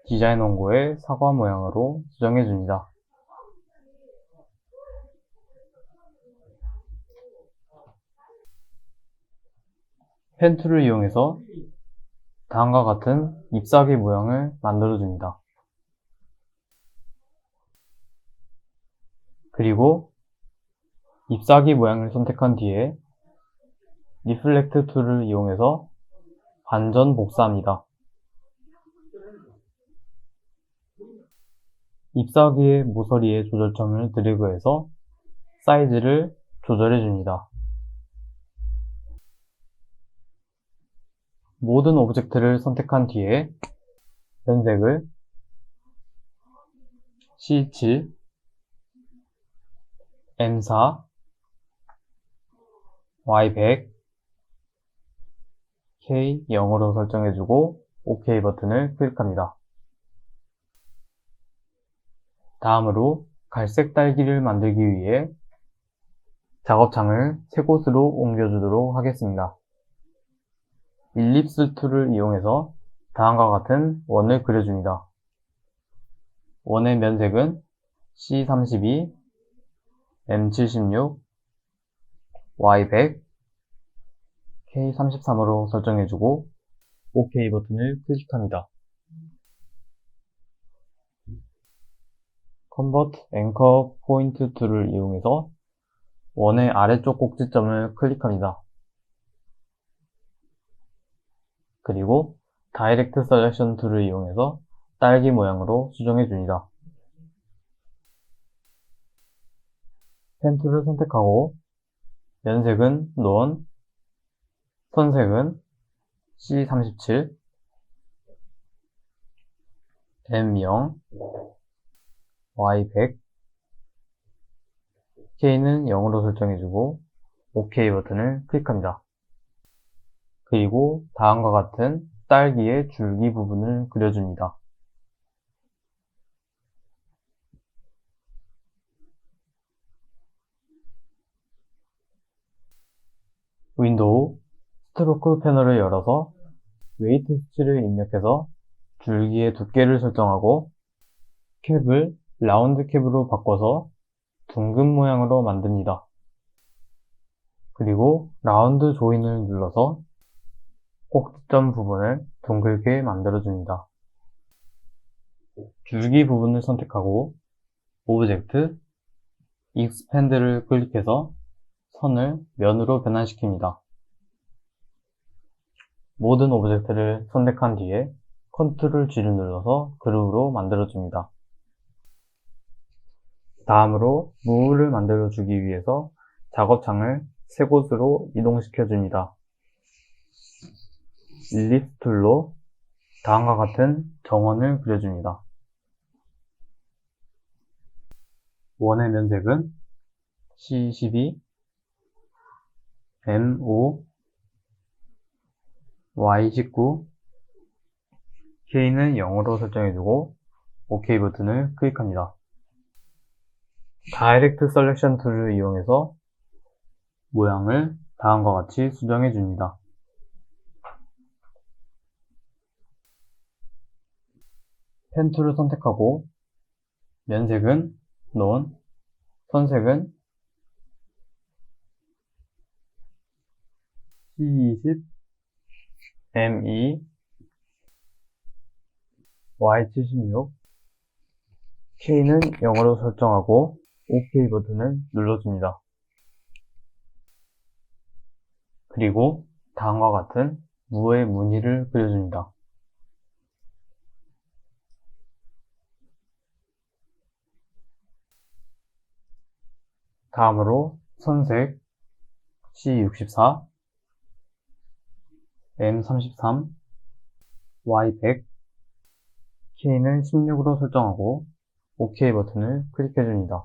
디자인 원고의 사과 모양으로 수정해줍니다. 펜 툴을 이용해서 다음과 같은 잎사귀 모양을 만들어줍니다. 그리고 잎사귀 모양을 선택한 뒤에 리플렉트 툴을 이용해서 반전 복사합니다. 잎사귀의 모서리에 조절점을 드래그해서 사이즈를 조절해줍니다. 모든 오브젝트를 선택한 뒤에 면색을 C7, M4, Y100, K0으로 설정해주고 OK 버튼을 클릭합니다. 다음으로 갈색 딸기를 만들기 위해 작업창을 세 곳으로 옮겨주도록 하겠습니다. 일립스 툴을 이용해서 다음과 같은 원을 그려줍니다. 원의 면색은 C32, M76, Y100, K33으로 설정해주고 OK 버튼을 클릭합니다. Convert Anchor Point 툴을 이용해서 원의 아래쪽 꼭지점을 클릭합니다. 그리고 다이렉트 셀렉션 툴을 이용해서 딸기 모양으로 수정해줍니다. 펜 툴을 선택하고 면색은 논, 선색은 C37, M0, Y100, K는 0으로 설정해주고 OK 버튼을 클릭합니다. 그리고 다음과 같은 딸기의 줄기 부분을 그려줍니다. 윈도우 스트로크 패널을 열어서 웨이트 수치를 입력해서 줄기의 두께를 설정하고 캡을 라운드 캡으로 바꿔서 둥근 모양으로 만듭니다. 그리고 라운드 조인을 눌러서 꼭지점 부분을 둥글게 만들어줍니다. 줄기 부분을 선택하고 오브젝트, 익스펜드를 클릭해서 선을 면으로 변환시킵니다. 모든 오브젝트를 선택한 뒤에 컨트롤 G를 눌러서 그룹으로 만들어줍니다. 다음으로 무를 만들어주기 위해서 작업창을 세 곳으로 이동시켜줍니다. 일립스 툴로 다음과 같은 정원을 그려줍니다. 원의 면색은 C12, M5, Y19, K는 0으로 설정해주고 OK 버튼을 클릭합니다. 다이렉트 셀렉션 툴을 이용해서 모양을 다음과 같이 수정해줍니다. 펜 툴을 선택하고 면색은 논, 선색은 C20, M2, Y76, K는 0으로 설정하고 OK 버튼을 눌러줍니다. 그리고 다음과 같은 무의 무늬를 그려줍니다. 다음으로 선색 C64, M33, Y100, K는 16으로 설정하고 OK 버튼을 클릭해줍니다.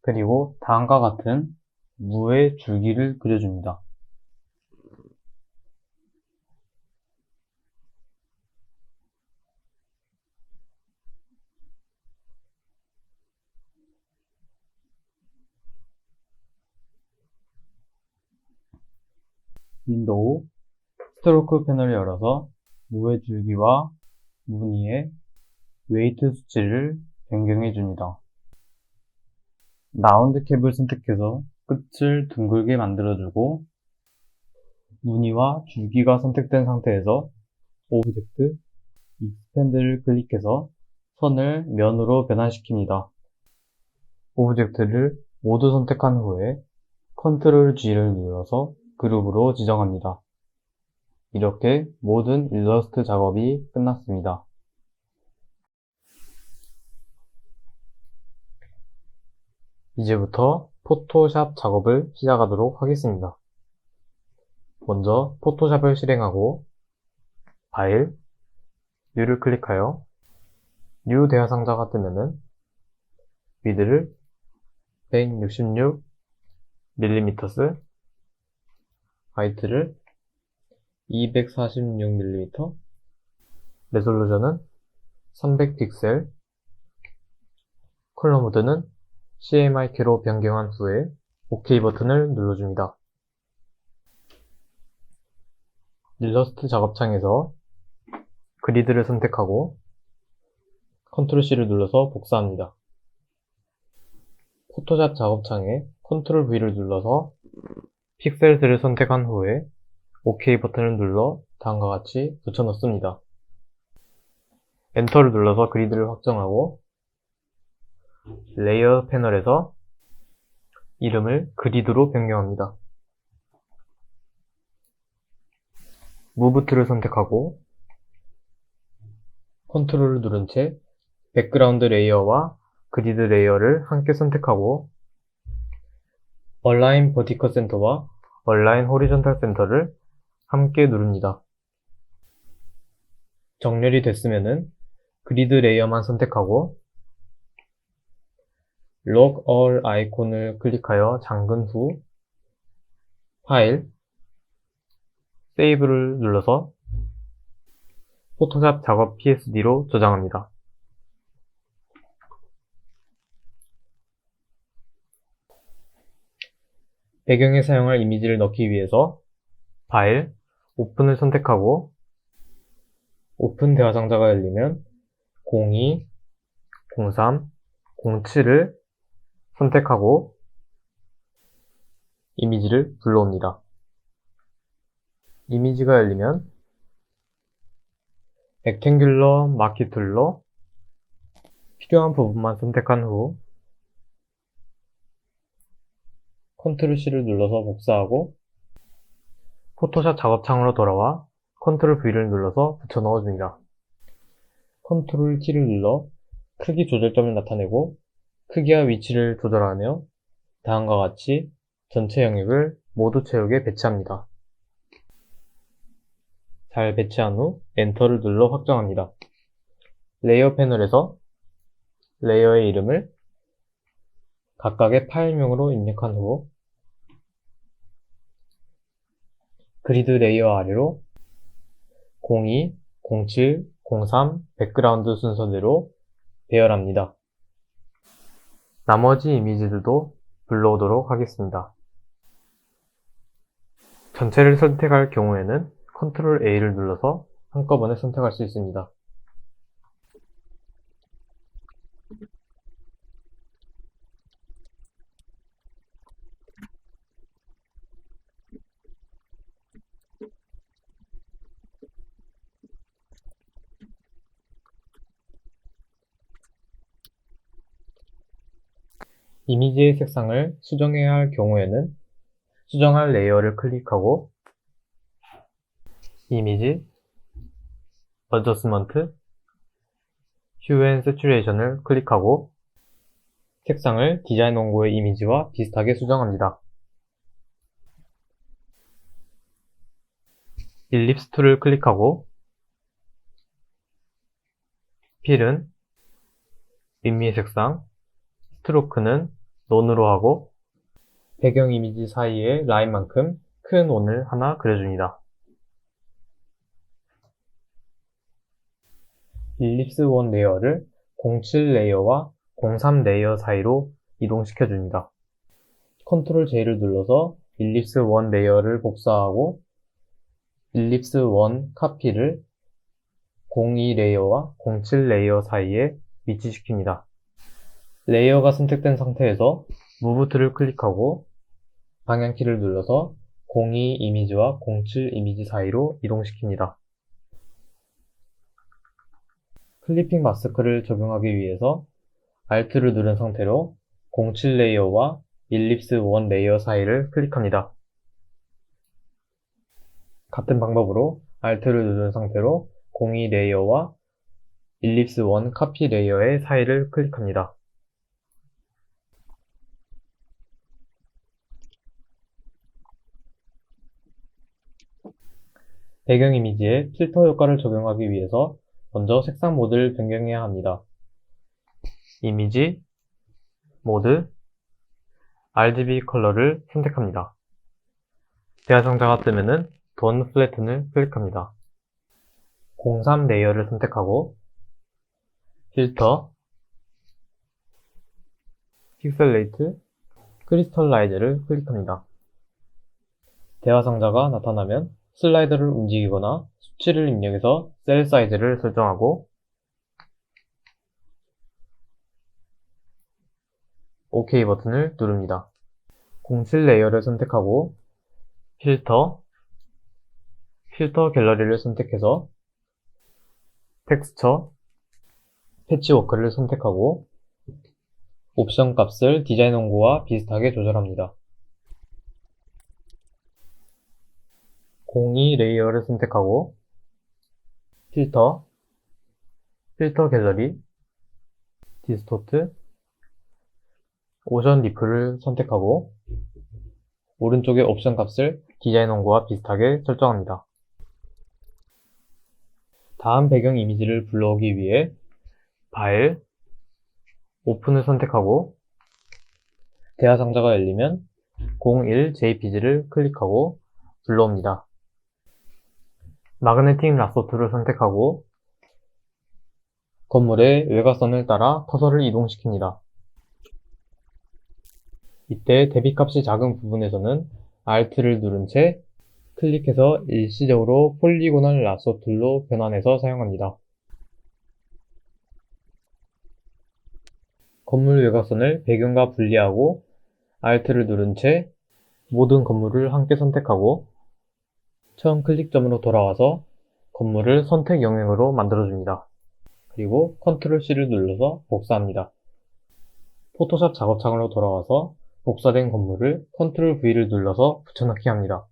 그리고 다음과 같은 무의 줄기를 그려줍니다. 윈도우 스트로크 패널을 열어서 무의 줄기와 무늬의 웨이트 수치를 변경해 줍니다. 라운드 캡을 선택해서 끝을 둥글게 만들어주고 무늬와 줄기가 선택된 상태에서 오브젝트 익스펜드를 클릭해서 선을 면으로 변환시킵니다. 오브젝트를 모두 선택한 후에 컨트롤 G를 눌러서 그룹으로 지정합니다. 이렇게 모든 일러스트 작업이 끝났습니다. 이제부터 포토샵 작업을 시작하도록 하겠습니다. 먼저 포토샵을 실행하고 파일, 뉴를 클릭하여 뉴 대화상자가 뜨면은 위드를 166mm, 하이트를 246mm, 레솔루션은 300픽셀, 컬러 모드는 CMYK로 변경한 후에 OK 버튼을 눌러줍니다. 일러스트 작업창에서 그리드를 선택하고 Ctrl C를 눌러서 복사합니다. 포토샵 작업창에 Ctrl V를 눌러서 픽셀들을 선택한 후에 OK 버튼을 눌러 다음과 같이 붙여 넣습니다. 엔터를 눌러서 그리드를 확정하고 레이어 패널에서 이름을 그리드로 변경합니다. 무브 툴을 선택하고 컨트롤을 누른 채 백그라운드 레이어와 그리드 레이어를 함께 선택하고 얼라인 버티컬 센터와 얼라인 호리존탈 센터를 함께 누릅니다. 정렬이 됐으면은 그리드 레이어만 선택하고 Lock All 아이콘을 클릭하여 잠근 후 파일, 세이브를 눌러서 포토샵 작업 PSD로 저장합니다. 배경에 사용할 이미지를 넣기 위해서 파일, 오픈을 선택하고 오픈 대화 상자가 열리면 02, 03, 07을 선택하고 이미지를 불러옵니다. 이미지가 열리면 렉탱귤러 마키 툴로 필요한 부분만 선택한 후 Ctrl C를 눌러서 복사하고 포토샵 작업창으로 돌아와 Ctrl V를 눌러서 붙여 넣어줍니다. Ctrl T를 눌러 크기 조절점을 나타내고 크기와 위치를 조절하며 다음과 같이 전체 영역을 모두 채우게 배치합니다. 잘 배치한 후 엔터를 눌러 확정합니다. 레이어 패널에서 레이어의 이름을 각각의 파일명으로 입력한 후 그리드 레이어 아래로 02, 07, 03 백그라운드 순서대로 배열합니다. 나머지 이미지들도 불러오도록 하겠습니다. 전체를 선택할 경우에는 Ctrl A를 눌러서 한꺼번에 선택할 수 있습니다. 이미지의 색상을 수정해야 할 경우에는 수정할 레이어를 클릭하고 이미지, 어저스먼트, 휴 앤 세츄레이션을 클릭하고 색상을 디자인 원고의 이미지와 비슷하게 수정합니다. 일립스 툴을 클릭하고 필은 윗미의 색상, 스트로크는 논으로 하고 배경 이미지 사이의 라인만큼 큰 원을 하나 그려줍니다. 일립스 1 레이어를 07 레이어와 03 레이어 사이로 이동시켜줍니다. 컨트롤 J를 눌러서 일립스 1 레이어를 복사하고 일립스 1 카피를 02 레이어와 07 레이어 사이에 위치시킵니다. 레이어가 선택된 상태에서 무브 툴을 클릭하고 방향키를 눌러서 02 이미지와 07 이미지 사이로 이동시킵니다. 클리핑 마스크를 적용하기 위해서 Alt를 누른 상태로 07 레이어와 일립스 1 레이어 사이를 클릭합니다. 같은 방법으로 Alt를 누른 상태로 02 레이어와 일립스 1 카피 레이어의 사이를 클릭합니다. 배경 이미지에 필터 효과를 적용하기 위해서 먼저 색상 모드를 변경해야 합니다. 이미지, 모드, RGB 컬러를 선택합니다. 대화상자가 뜨면은 Don't Flatten을 클릭합니다. 03 레이어를 선택하고 필터, 픽셀레이트, 크리스털라이즈를 클릭합니다. 대화상자가 나타나면 슬라이더를 움직이거나 수치를 입력해서 셀 사이즈를 설정하고 OK 버튼을 누릅니다. 07 레이어를 선택하고 필터, 필터 갤러리를 선택해서 텍스처, 패치워크를 선택하고 옵션 값을 디자인 원고와 비슷하게 조절합니다. 02 레이어를 선택하고 필터, 필터 갤러리, 디스토트, 오션 리플을 선택하고 오른쪽의 옵션 값을 디자인 원고와 비슷하게 설정합니다. 다음 배경 이미지를 불러오기 위해 파일, 오픈을 선택하고 대화상자가 열리면 01JPG를 클릭하고 불러옵니다. 마그네틱 라소 툴을 선택하고 건물의 외곽선을 따라 커서를 이동시킵니다. 이때 대비값이 작은 부분에서는 Alt를 누른 채 클릭해서 일시적으로 폴리고널 라소 툴로 변환해서 사용합니다. 건물 외곽선을 배경과 분리하고 Alt를 누른 채 모든 건물을 함께 선택하고 처음 클릭점으로 돌아와서 건물을 선택 영역으로 만들어줍니다. 그리고 Ctrl C를 눌러서 복사합니다. 포토샵 작업창으로 돌아와서 복사된 건물을 Ctrl V를 눌러서 붙여넣기 합니다.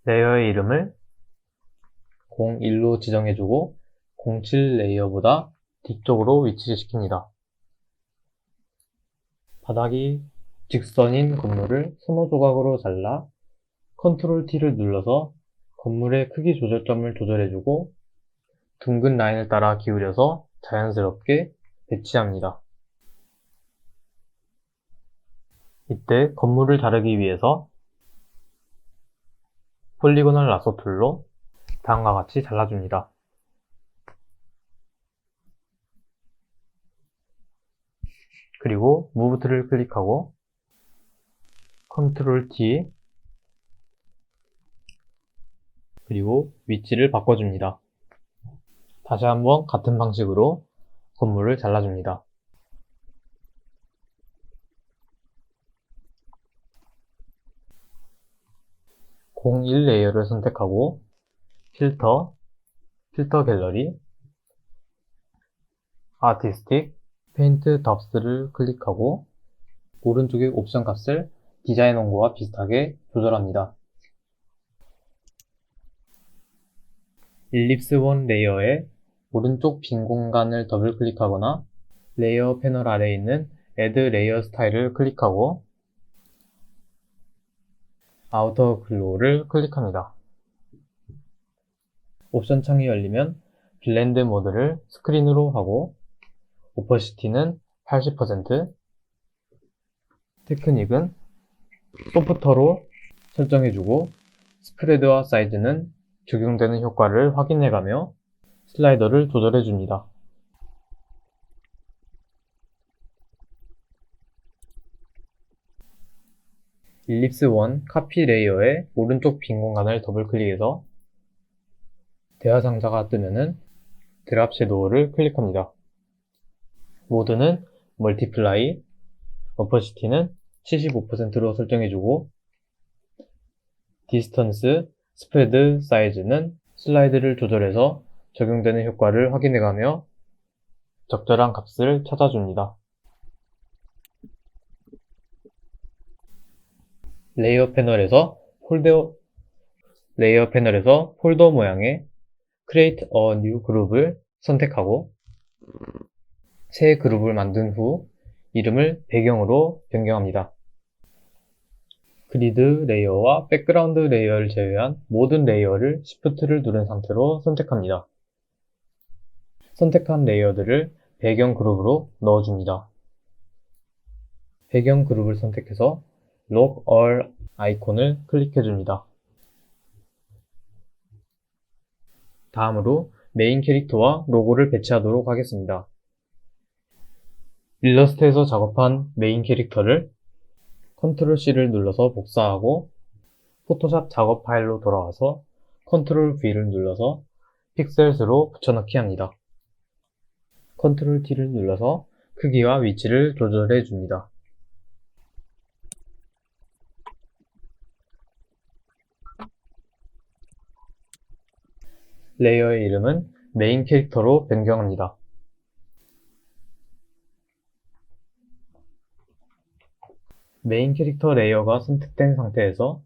레이어의 이름을 01로 지정해주고 07 레이어보다 뒤쪽으로 위치시킵니다. 바닥이 직선인 건물을 서너 조각으로 잘라 Ctrl T를 눌러서 건물의 크기 조절점을 조절해주고 둥근 라인을 따라 기울여서 자연스럽게 배치합니다. 이때 건물을 자르기 위해서 폴리고널 라소 툴로 다음과 같이 잘라줍니다. 그리고 무브 툴을 클릭하고 Ctrl T 그리고 위치를 바꿔줍니다. 다시 한번 같은 방식으로 건물을 잘라줍니다. (01) 레이어를 선택하고 필터, 필터 갤러리, 아티스틱, 페인트 덥스를 클릭하고 오른쪽의 옵션 값을 디자인 원고와 비슷하게 조절합니다. 일립스 1 레이어의 오른쪽 빈 공간을 더블 클릭하거나 레이어 패널 아래에 있는 Add 레이어 스타일을 클릭하고 아우터 글로우를 클릭합니다. 옵션 창이 열리면 블렌드 모드를 스크린으로 하고 오퍼시티는 80%, 테크닉은 소프터로 설정해주고 스프레드와 사이즈는 적용되는 효과를 확인해가며 슬라이더를 조절해줍니다. 일립스 1 카피 레이어의 오른쪽 빈 공간을 더블 클릭해서 대화 상자가 뜨면은 드랍 섀도우를 클릭합니다. 모드는 멀티플라이, 어퍼시티는 75%로 설정해주고 디스턴스, 스프레드, 사이즈는 슬라이드를 조절해서 적용되는 효과를 확인해가며 적절한 값을 찾아줍니다. 레이어 패널에서 폴더 모양의 Create a New Group을 선택하고 새 그룹을 만든 후 이름을 배경으로 변경합니다. 그리드 레이어와 백그라운드 레이어를 제외한 모든 레이어를 Shift를 누른 상태로 선택합니다. 선택한 레이어들을 배경 그룹으로 넣어줍니다. 배경 그룹을 선택해서 Lock All 아이콘을 클릭해줍니다. 다음으로 메인 캐릭터와 로고를 배치하도록 하겠습니다. 일러스트에서 작업한 메인 캐릭터를 Ctrl C를 눌러서 복사하고 포토샵 작업 파일로 돌아와서 Ctrl V를 눌러서 픽셀스로 붙여넣기 합니다. Ctrl T를 눌러서 크기와 위치를 조절해 줍니다. 레이어의 이름은 메인 캐릭터로 변경합니다. 메인 캐릭터 레이어가 선택된 상태에서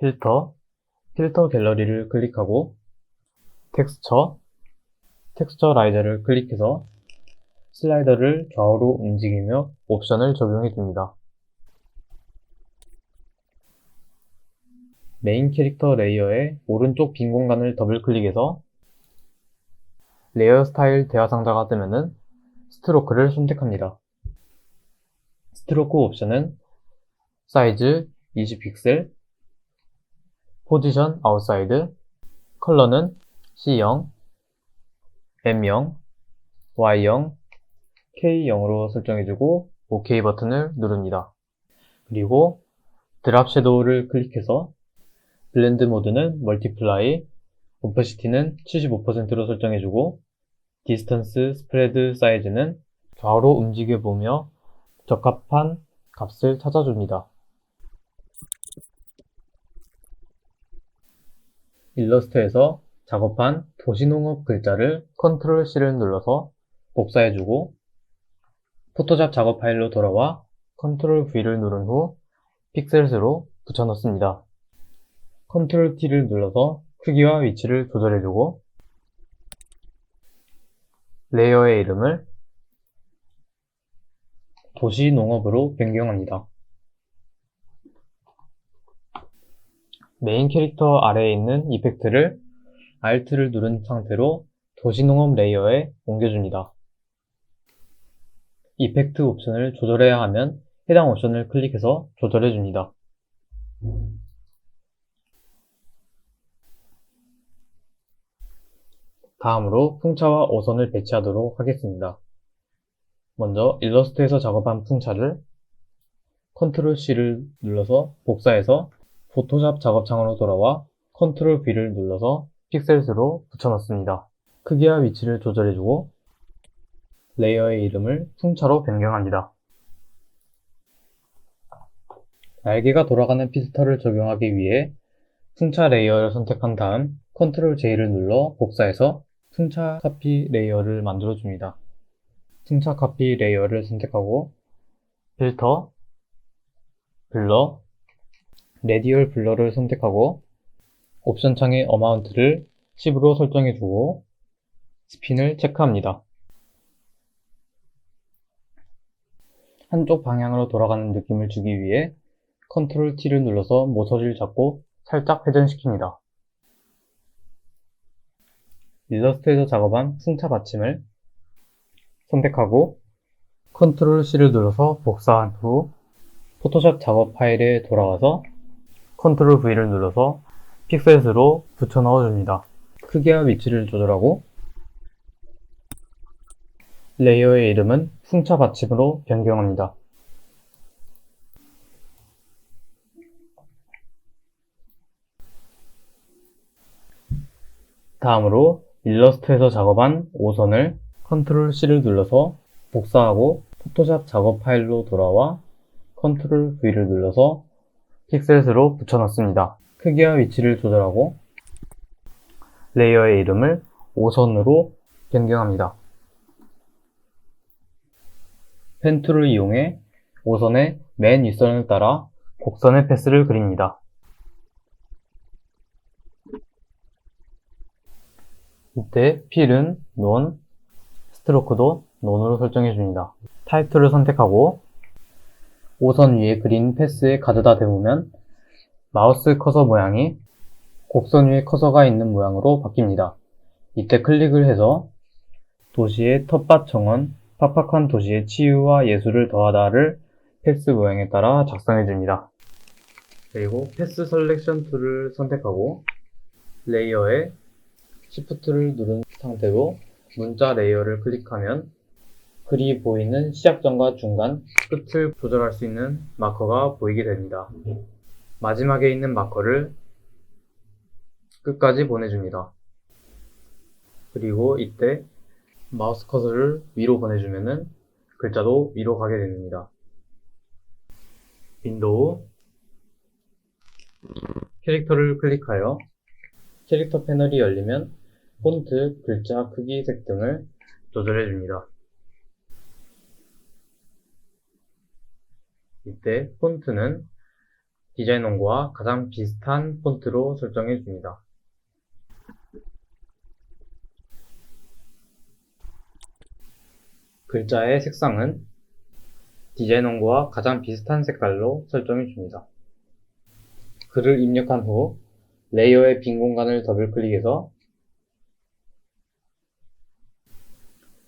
필터 갤러리를 클릭하고 텍스처 라이저를 클릭해서 슬라이더를 좌우로 움직이며 옵션을 적용해 줍니다. 메인 캐릭터 레이어의 오른쪽 빈 공간을 더블 클릭해서 레이어 스타일 대화 상자가 뜨면은 스트로크를 선택합니다. 스트로크 옵션은 사이즈 20픽셀, 포지션 아웃사이드, 컬러는 C0, M0, Y0, K0으로 설정해주고 OK 버튼을 누릅니다. 그리고 드랍 섀도우를 클릭해서 블렌드 모드는 멀티플라이, 오퍼시티는 75%로 설정해주고 디스턴스, 스프레드, 사이즈는 좌우로 움직여보며 적합한 값을 찾아줍니다. 일러스트에서 작업한 도시농업 글자를 Ctrl C를 눌러서 복사해주고 포토샵 작업 파일로 돌아와 Ctrl V를 누른 후 픽셀스로 붙여넣습니다. Ctrl T를 눌러서 크기와 위치를 조절해주고 레이어의 이름을 도시농업으로 변경합니다. 메인 캐릭터 아래에 있는 이펙트를 Alt를 누른 상태로 도시농업 레이어에 옮겨줍니다. 이펙트 옵션을 조절해야 하면 해당 옵션을 클릭해서 조절해줍니다. 다음으로 풍차와 어선을 배치하도록 하겠습니다. 먼저 일러스트에서 작업한 풍차를 Ctrl C를 눌러서 복사해서 포토샵 작업창으로 돌아와 Ctrl V를 눌러서 픽셀스로 붙여넣습니다. 크기와 위치를 조절해주고 레이어의 이름을 풍차로 변경합니다. 날개가 돌아가는 피스톨을 적용하기 위해 풍차 레이어를 선택한 다음 Ctrl J를 눌러 복사해서 풍차 카피 레이어를 만들어줍니다. 풍차 카피 레이어를 선택하고 필터, 블러, 레디얼 블러를 선택하고 옵션 창의 어마운트를 10으로 설정해주고 스핀을 체크합니다. 한쪽 방향으로 돌아가는 느낌을 주기 위해 컨트롤 T를 눌러서 모서리를 잡고 살짝 회전시킵니다. 일러스트에서 작업한 풍차 받침을 선택하고 컨트롤 C를 눌러서 복사한 후 포토샵 작업 파일에 돌아와서 컨트롤 V를 눌러서 픽셀스로 붙여 넣어줍니다. 크기와 위치를 조절하고 레이어의 이름은 풍차 받침으로 변경합니다. 다음으로 일러스트에서 작업한 5선을 컨트롤 C를 눌러서 복사하고 포토샵 작업 파일로 돌아와 컨트롤 V를 눌러서 픽셀스로 붙여넣습니다. 크기와 위치를 조절하고 레이어의 이름을 5선으로 변경합니다. 펜 툴을 이용해 5선의 맨 윗선을 따라 곡선의 패스를 그립니다. 이때 필은 논, 스트로크도 논으로 설정해줍니다. 타입 툴을 선택하고 5선 위에 그린 패스에 가져다 대보면 마우스 커서 모양이 곡선 위에 커서가 있는 모양으로 바뀝니다. 이때 클릭을 해서 도시의 텃밭 정원, 팍팍한 도시의 치유와 예술을 더하다를 패스 모양에 따라 작성해줍니다. 그리고 패스 셀렉션 툴을 선택하고 레이어에 Shift를 누른 상태로 문자 레이어를 클릭하면 글이 보이는 시작점과 중간, 끝을 조절할 수 있는 마커가 보이게 됩니다. 마지막에 있는 마커를 끝까지 보내줍니다. 그리고 이때 마우스 커서를 위로 보내주면 글자도 위로 가게 됩니다. 윈도우, 캐릭터를 클릭하여 캐릭터 패널이 열리면 폰트, 글자, 크기, 색 등을 조절해줍니다. 이때 폰트는 디자인 원고와 가장 비슷한 폰트로 설정해줍니다. 글자의 색상은 디자인 원고와 가장 비슷한 색깔로 설정해줍니다. 글을 입력한 후 레이어의 빈 공간을 더블 클릭해서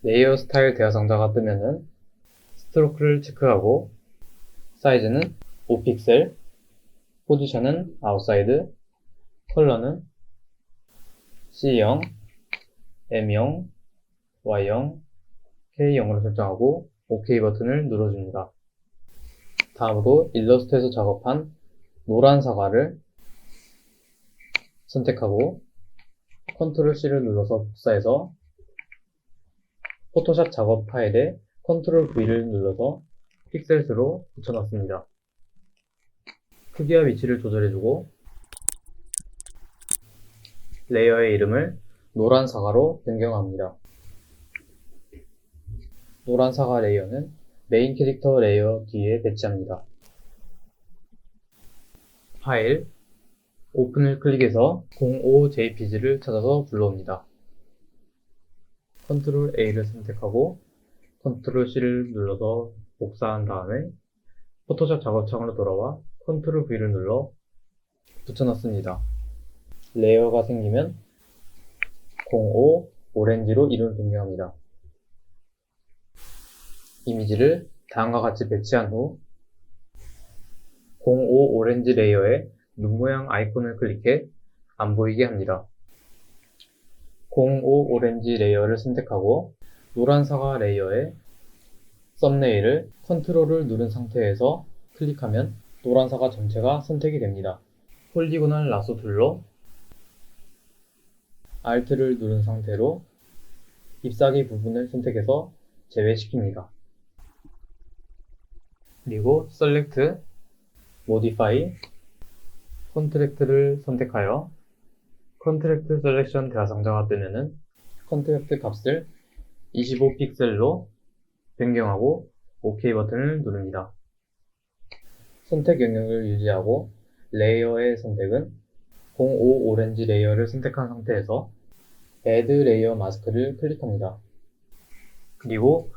레이어 스타일 대화상자가 뜨면은 스트로크를 체크하고 사이즈는 5픽셀, 포지션은 아웃사이드, 컬러는 C0, M0, Y0, K0으로 설정하고 OK 버튼을 눌러줍니다. 다음으로 일러스트에서 작업한 노란 사과를 선택하고 컨트롤 C를 눌러서 복사해서 포토샵 작업 파일에 컨트롤 V를 눌러서 픽셀스로 붙여넣습니다. 크기와 위치를 조절해주고 레이어의 이름을 노란 사과로 변경합니다. 노란 사과 레이어는 메인 캐릭터 레이어 뒤에 배치합니다. 파일, 오픈을 클릭해서 05jpg를 찾아서 불러옵니다. 컨트롤 A를 선택하고 컨트롤 C를 눌러서 복사한 다음에 포토샵 작업창으로 돌아와 컨트롤 V를 눌러 붙여넣습니다. 레이어가 생기면 05 오렌지로 이름을 변경합니다. 이미지를 다음과 같이 배치한 후 05 오렌지 레이어에 눈 모양 아이콘을 클릭해 안 보이게 합니다. 05 오렌지 레이어를 선택하고 노란 사과 레이어에 썸네일을 컨트롤을 누른 상태에서 클릭하면 노란 사과 전체가 선택이 됩니다. 폴리고널 라소 툴로 Alt를 누른 상태로 잎사귀 부분을 선택해서 제외시킵니다. 그리고 Select, Modify, Contract를 선택하여 Contract Selection 대화상자가 뜨면은 컨트랙트 값을 25픽셀로 변경하고 OK 버튼을 누릅니다. 선택 영역을 유지하고 레이어의 선택은 05 오렌지 레이어를 선택한 상태에서 Add 레이어 마스크를 클릭합니다. 그리고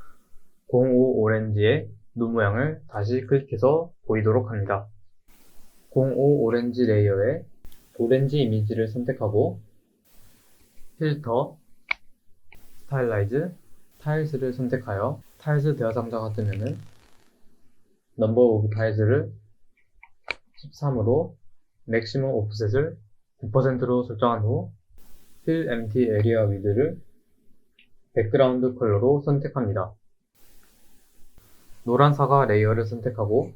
05 오렌지의 눈 모양을 다시 클릭해서 보이도록 합니다. 05 오렌지 레이어에 오렌지 이미지를 선택하고 필터, 스타일라이즈, 타일스를 선택하여 타일스 대화상자가 뜨면은 넘버 오브 타일스를 13으로 맥시멈 오프셋을 9%로 설정한 후 Fill Empty Area Width를 백그라운드 컬러로 선택합니다. 노란 사과 레이어를 선택하고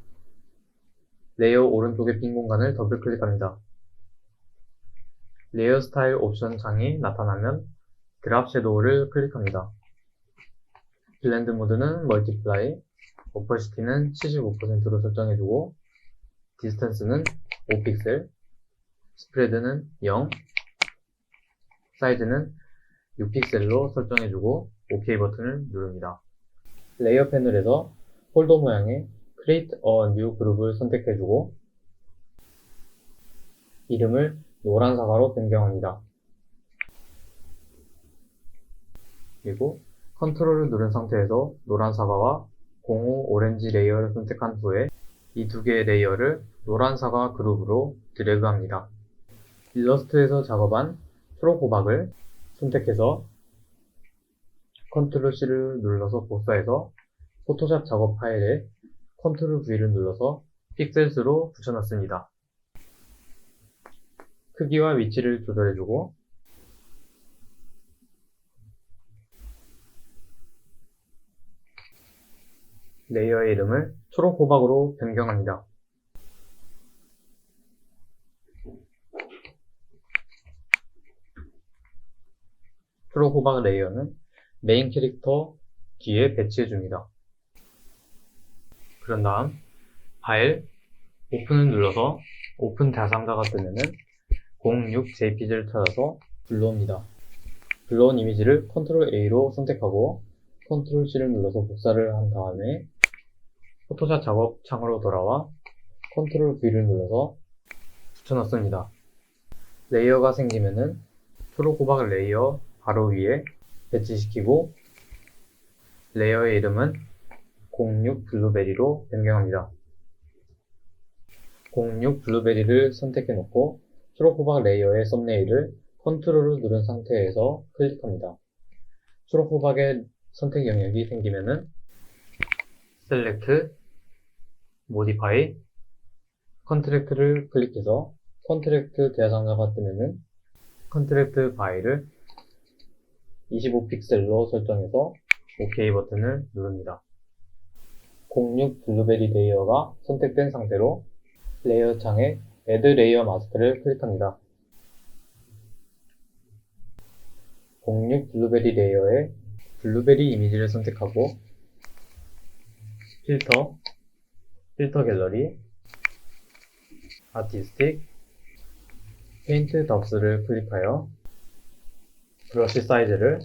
레이어 오른쪽의 빈 공간을 더블 클릭합니다. 레이어 스타일 옵션 창이 나타나면 드랍 섀도우를 클릭합니다. 블렌드 모드는 멀티플라이, 오퍼시티는 75%로 설정해주고 디스턴스는 5픽셀, 스프레드는 0, 사이즈는 6픽셀로 설정해주고 OK 버튼을 누릅니다. 레이어 패널에서 폴더 모양의 Create a New Group을 선택해주고 이름을 노란 사과로 변경합니다. 그리고 컨트롤을 누른 상태에서 노란 사과와 05 오렌지 레이어를 선택한 후에 이 두 개의 레이어를 노란 사과 그룹으로 드래그합니다. 일러스트에서 작업한 초록 호박을 선택해서 컨트롤 C를 눌러서 복사해서 포토샵 작업 파일에 컨트롤 V를 눌러서 픽셀수로 붙여놨습니다. 크기와 위치를 조절해주고 레이어의 이름을 초록 호박으로 변경합니다. 초록 호박 레이어는 메인 캐릭터 뒤에 배치해줍니다. 그런 다음 파일, 오픈을 눌러서 오픈 대상자가 뜨면은 06jpg를 찾아서 불러옵니다. 불러온 이미지를 컨트롤 A로 선택하고 컨트롤 C를 눌러서 복사를 한 다음에 포토샵 작업 창으로 돌아와 컨트롤 V를 눌러서 붙여넣습니다. 레이어가 생기면은 초록 호박 레이어 바로 위에 배치시키고 레이어의 이름은 06 블루베리로 변경합니다. 06 블루베리를 선택해 놓고 초록 호박 레이어의 썸네일을 컨트롤을 누른 상태에서 클릭합니다. 초록 호박의 선택 영역이 생기면은 Select, Modify, 컨트랙트를 클릭해서 컨트랙트 대상자가 뜨면은 컨트랙트 바이를 25픽셀로 설정해서 OK 버튼을 누릅니다. 06 블루베리 레이어가 선택된 상태로 레이어 창에 Add 레이어 마스크를 클릭합니다. 06 블루베리 레이어에 블루베리 이미지를 선택하고 필터, 필터 갤러리, 아티스틱, 페인트 덥스를 클릭하여 브러쉬 사이즈를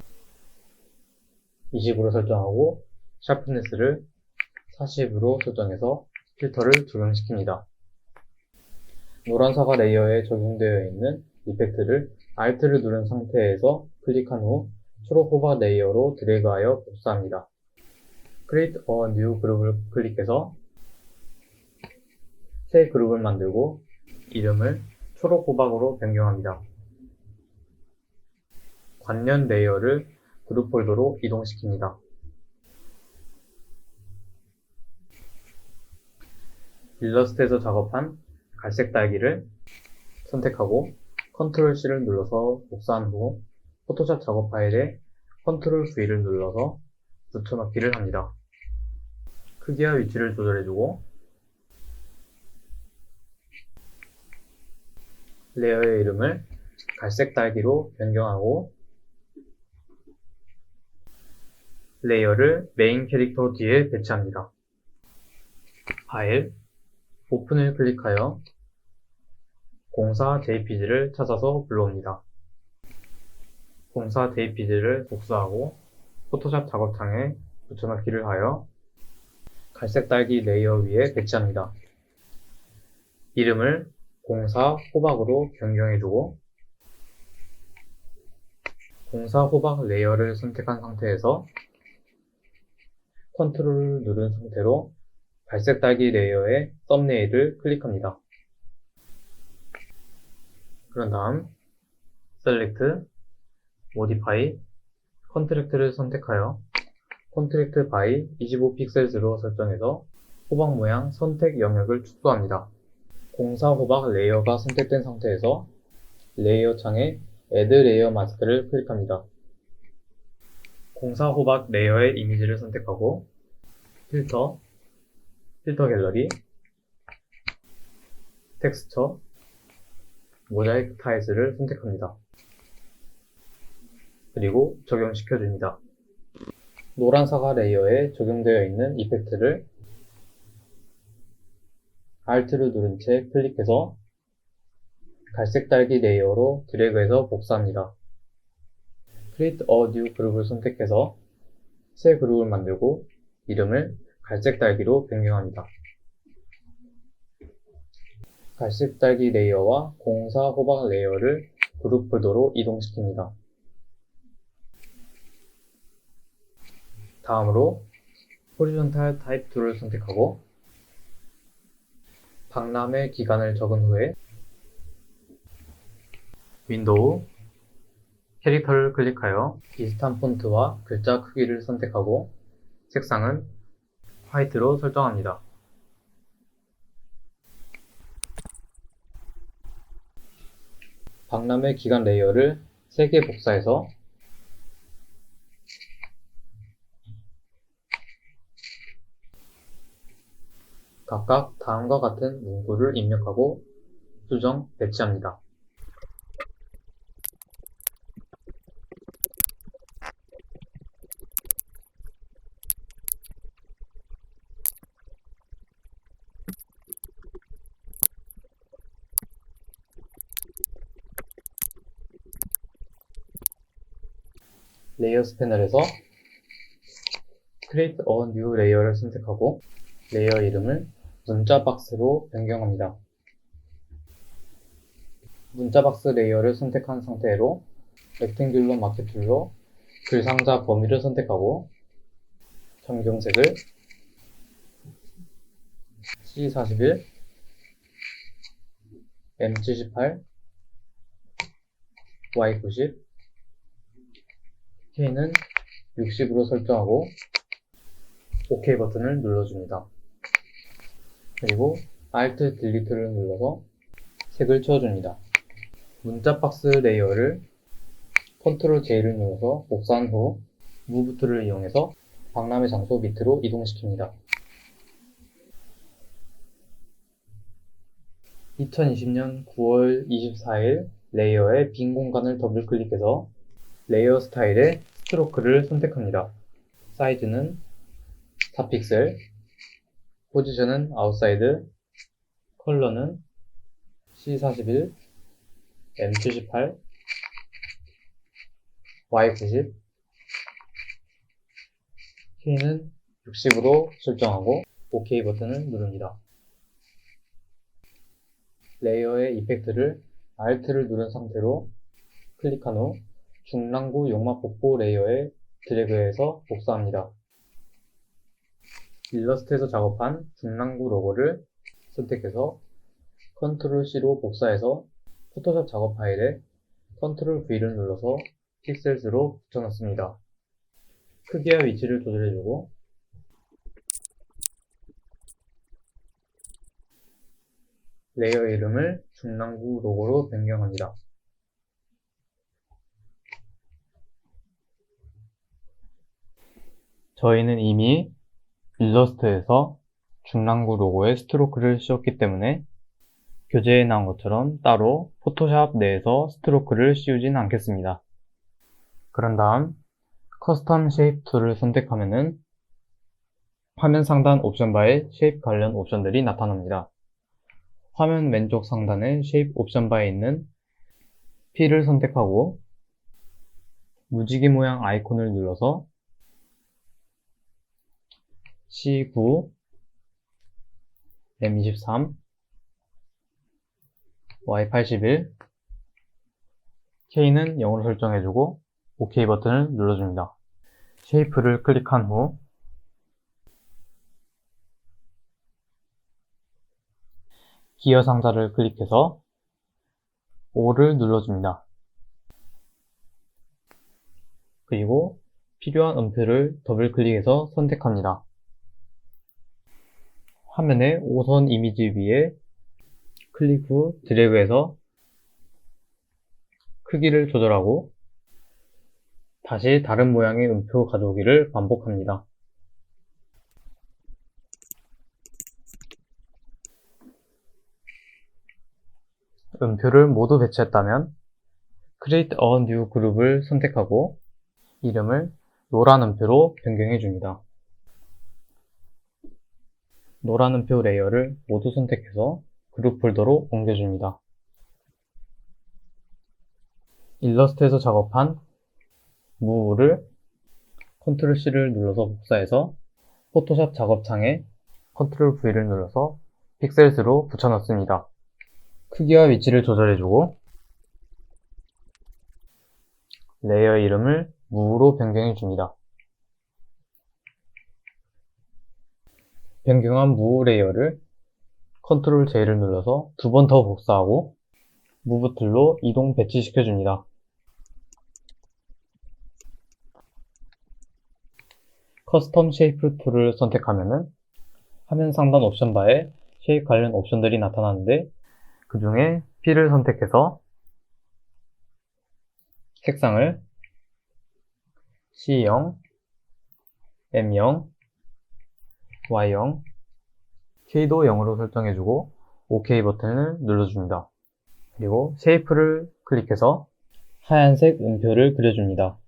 20으로 설정하고 샤프니스를 40으로 설정해서 필터를 적용시킵니다. 노란 사과 레이어에 적용되어 있는 이펙트를 Alt를 누른 상태에서 클릭한 후 초록 호박 레이어로 드래그하여 복사합니다. Create a New 그룹을 클릭해서 새 그룹을 만들고 이름을 초록 호박으로 변경합니다. 관련 레이어를 그룹 폴더로 이동시킵니다. 일러스트에서 작업한 갈색 딸기를 선택하고 컨트롤 C를 눌러서 복사한 후 포토샵 작업 파일에 컨트롤 V를 눌러서 붙여넣기를 합니다. 크기와 위치를 조절해주고 레이어의 이름을 갈색 딸기로 변경하고 레이어를 메인 캐릭터 뒤에 배치합니다. 파일, 오픈을 클릭하여 04jpg를 찾아서 불러옵니다. 04jpg를 복사하고 포토샵 작업창에 붙여넣기를 하여 갈색 딸기 레이어 위에 배치합니다. 이름을 04 호박으로 변경해주고 04 호박 레이어를 선택한 상태에서 컨트롤을 누른 상태로 갈색 딸기 레이어의 썸네일을 클릭합니다. 그런 다음 Select, Modify, Contract를 선택하여 Contract by 25픽셀즈로 설정해서 호박 모양 선택 영역을 축소합니다. 공사 호박 레이어가 선택된 상태에서 레이어 창에 Add Layer Mask를 클릭합니다. 공사 호박 레이어의 이미지를 선택하고 필터, 필터 갤러리, 텍스처, 모자이크 타일스를 선택합니다. 그리고 적용시켜줍니다. 노란 사과 레이어에 적용되어 있는 이펙트를 Alt를 누른 채 클릭해서 갈색 딸기 레이어로 드래그해서 복사합니다. Create a new 그룹을 선택해서 새 그룹을 만들고 이름을 갈색 딸기로 변경합니다. 갈색 딸기 레이어와 공사 호박 레이어를 그룹 폴더로 이동시킵니다. 다음으로 호리존탈 타입 툴을 선택하고 박람회 기간을 적은 후에 윈도우, 캐릭터를 클릭하여 비슷한 폰트와 글자 크기를 선택하고 색상은 화이트로 설정합니다. 박람회 기간 레이어를 3개 복사해서 각각 다음과 같은 문구를 입력하고 수정, 배치합니다. 레이어스 패널에서 Create a New Layer를 선택하고 레이어 이름을 문자 박스로 변경합니다. 문자 박스 레이어를 선택한 상태로 렉탱귤러 마켓 툴로 글 상자 범위를 선택하고 점경색을 C41, M78, Y90, K는 60으로 설정하고 OK 버튼을 눌러줍니다. 그리고 Alt Delete를 눌러서 색을 채워줍니다. 문자 박스 레이어를 Ctrl J를 눌러서 복사한 후 Move 툴을 이용해서 박람회 장소 밑으로 이동시킵니다. 2020년 9월 24일 레이어의 빈 공간을 더블 클릭해서 레이어 스타일의 스트로크를 선택합니다. 사이즈는 4픽셀, 포지션은 아웃사이드, 컬러는 C41, M78, Y90, K는 60으로 설정하고 OK 버튼을 누릅니다. 레이어의 이펙트를 Alt를 누른 상태로 클릭한 후 중랑구 용막 복고 레이어에 드래그해서 복사합니다. 일러스트에서 작업한 중랑구 로고를 선택해서 Ctrl-C로 복사해서 포토샵 작업 파일에 Ctrl-V를 눌러서 픽셀스로 붙여넣습니다. 크기와 위치를 조절해주고 레이어 이름을 중랑구 로고로 변경합니다. 저희는 이미 일러스트에서 중랑구 로고에 스트로크를 씌웠기 때문에 교재에 나온 것처럼 따로 포토샵 내에서 스트로크를 씌우진 않겠습니다. 그런 다음 커스텀 쉐입 툴을 선택하면은 화면 상단 옵션 바에 쉐입 관련 옵션들이 나타납니다. 화면 왼쪽 상단에 쉐입 옵션 바에 있는 P를 선택하고 무지개 모양 아이콘을 눌러서 C9, M23, Y81, K는 0으로 설정해주고 OK 버튼을 눌러줍니다. 쉐이프를 클릭한 후 기어 상자를 클릭해서 O를 눌러줍니다. 그리고 필요한 음표를 더블 클릭해서 선택합니다. 화면의 5선 이미지 위에 클릭 후 드래그해서 크기를 조절하고 다시 다른 모양의 음표 가져오기를 반복합니다. 음표를 모두 배치했다면 Create a New Group을 선택하고 이름을 노란 음표로 변경해 줍니다. 노란 음표 레이어를 모두 선택해서 그룹 폴더로 옮겨줍니다. 일러스트에서 작업한 무를 Ctrl C를 눌러서 복사해서 포토샵 작업창에 Ctrl V를 눌러서 픽셀스로 붙여넣습니다. 크기와 위치를 조절해주고 레이어 이름을 무로 변경해줍니다. 변경한 무 레이어를 Ctrl J를 눌러서 두 번 더 복사하고 무브 툴로 이동 배치시켜줍니다. 커스텀 쉐이프 툴을 선택하면 화면 상단 옵션 바에 쉐입 관련 옵션들이 나타나는데 그 중에 P를 선택해서 색상을 C0, M0, Y0, K도 0으로 설정해주고 OK 버튼을 눌러줍니다. 그리고 쉐이프를 클릭해서 하얀색 음표를 그려줍니다.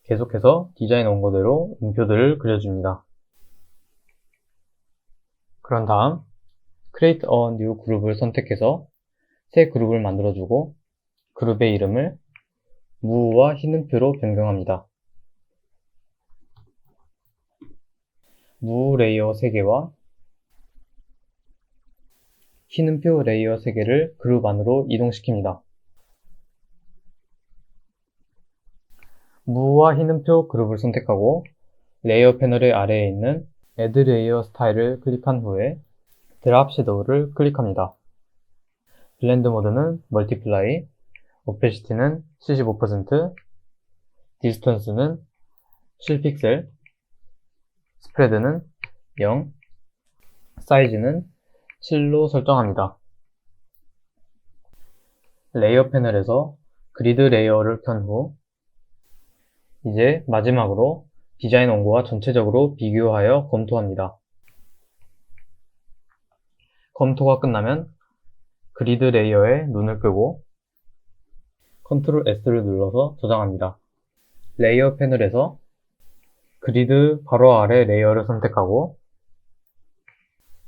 계속해서 디자인 원고대로 음표들을 그려줍니다. 그런 다음 Create a New Group을 선택해서 새 그룹을 만들어주고 그룹의 이름을 무와 흰 음표로 변경합니다. 무 레이어 3개와 흰 음표 레이어 3개를 그룹 안으로 이동시킵니다. 무와 흰 음표 그룹을 선택하고 레이어 패널의 아래에 있는 Add Layer 스타일을 클릭한 후에 드랍 섀도우를 클릭합니다. 블렌드 모드는 멀티플라이, 오페시티는 75%, 디스턴스는 7픽셀, 스프레드는 0, 사이즈는 7로 설정합니다. 레이어 패널에서 그리드 레이어를 켠 후 이제 마지막으로 디자인 원고와 전체적으로 비교하여 검토합니다. 검토가 끝나면 그리드 레이어에 눈을 끄고 Ctrl S를 눌러서 저장합니다. 레이어 패널에서 그리드 바로 아래 레이어를 선택하고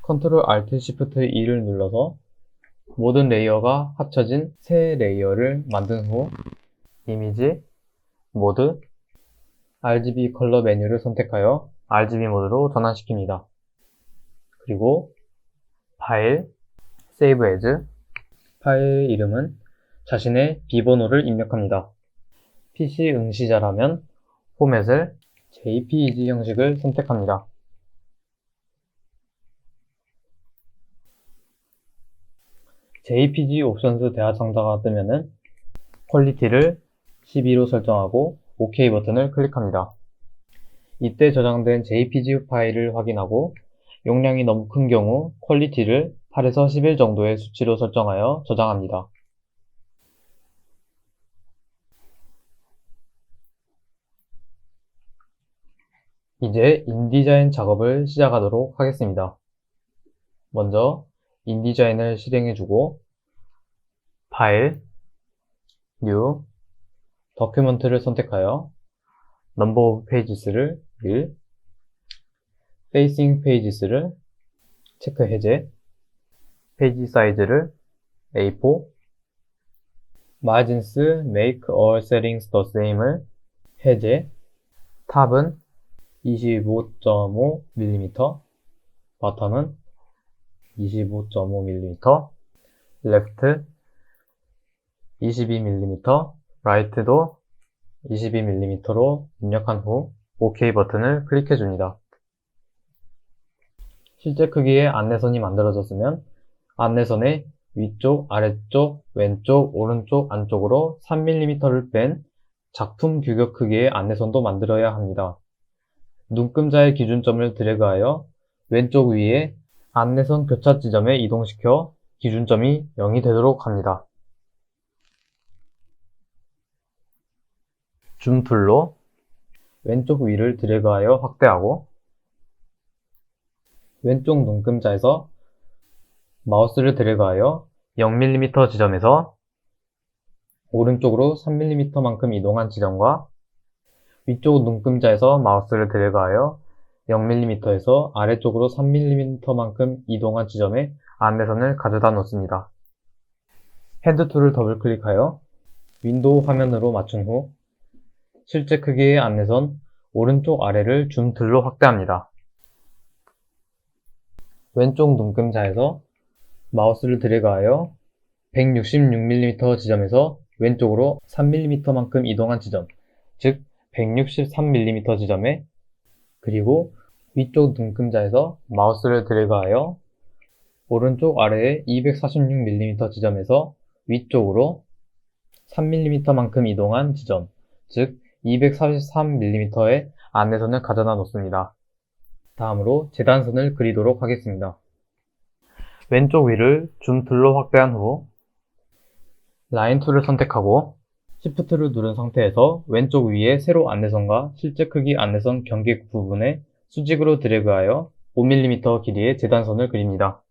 Ctrl Alt Shift E를 눌러서 모든 레이어가 합쳐진 새 레이어를 만든 후 이미지, 모드, RGB 컬러 메뉴를 선택하여 RGB 모드로 전환시킵니다. 그리고 파일, Save As, 파일 이름은 자신의 비번호를 입력합니다. PC 응시자라면 포맷을 JPEG 형식을 선택합니다. JPG 옵션스 대화 창자가 뜨면은 퀄리티를 12로 설정하고 OK 버튼을 클릭합니다. 이때 저장된 JPG 파일을 확인하고 용량이 너무 큰 경우 퀄리티를 8에서 11 정도의 수치로 설정하여 저장합니다. 이제 인디자인 작업을 시작하도록 하겠습니다. 먼저 인디자인을 실행해주고 파일, New, 도큐먼트를 선택하여 Number of Pages를 1, Facing Pages를 체크 해제, 페이지 사이즈를 A4, Margins Make All Settings the Same을 해제, 탑은 25.5mm, 버텀은 25.5mm, Left 22mm, Right도 22mm로 입력한 후 OK 버튼을 클릭해 줍니다. 실제 크기의 안내선이 만들어졌으면 안내선의 위쪽, 아래쪽, 왼쪽, 오른쪽, 안쪽으로 3mm를 뺀 작품 규격 크기의 안내선도 만들어야 합니다. 눈금자의 기준점을 드래그하여 왼쪽 위에 안내선 교차 지점에 이동시켜 기준점이 0이 되도록 합니다. 줌 툴로 왼쪽 위를 드래그하여 확대하고 왼쪽 눈금자에서 마우스를 드래그하여 0mm 지점에서 오른쪽으로 3mm만큼 이동한 지점과 위쪽 눈금자에서 마우스를 드래그하여 0mm에서 아래쪽으로 3mm만큼 이동한 지점에 안내선을 가져다 놓습니다. 핸드 툴을 더블 클릭하여 윈도우 화면으로 맞춘 후 실제 크기의 안내선 오른쪽 아래를 줌 툴로 확대합니다. 왼쪽 눈금자에서 마우스를 드래그하여 166mm 지점에서 왼쪽으로 3mm만큼 이동한 지점, 즉 163mm 지점에 그리고 위쪽 눈금자에서 마우스를 드래그하여 오른쪽 아래의 246mm 지점에서 위쪽으로 3mm만큼 이동한 지점, 즉 243mm의 안내선을 가져다 놓습니다. 다음으로 재단선을 그리도록 하겠습니다. 왼쪽 위를 줌 툴로 확대한 후 라인 툴을 선택하고 Shift를 누른 상태에서 왼쪽 위에 세로 안내선과 실제 크기 안내선 경계 부분에 수직으로 드래그하여 5mm 길이의 재단선을 그립니다.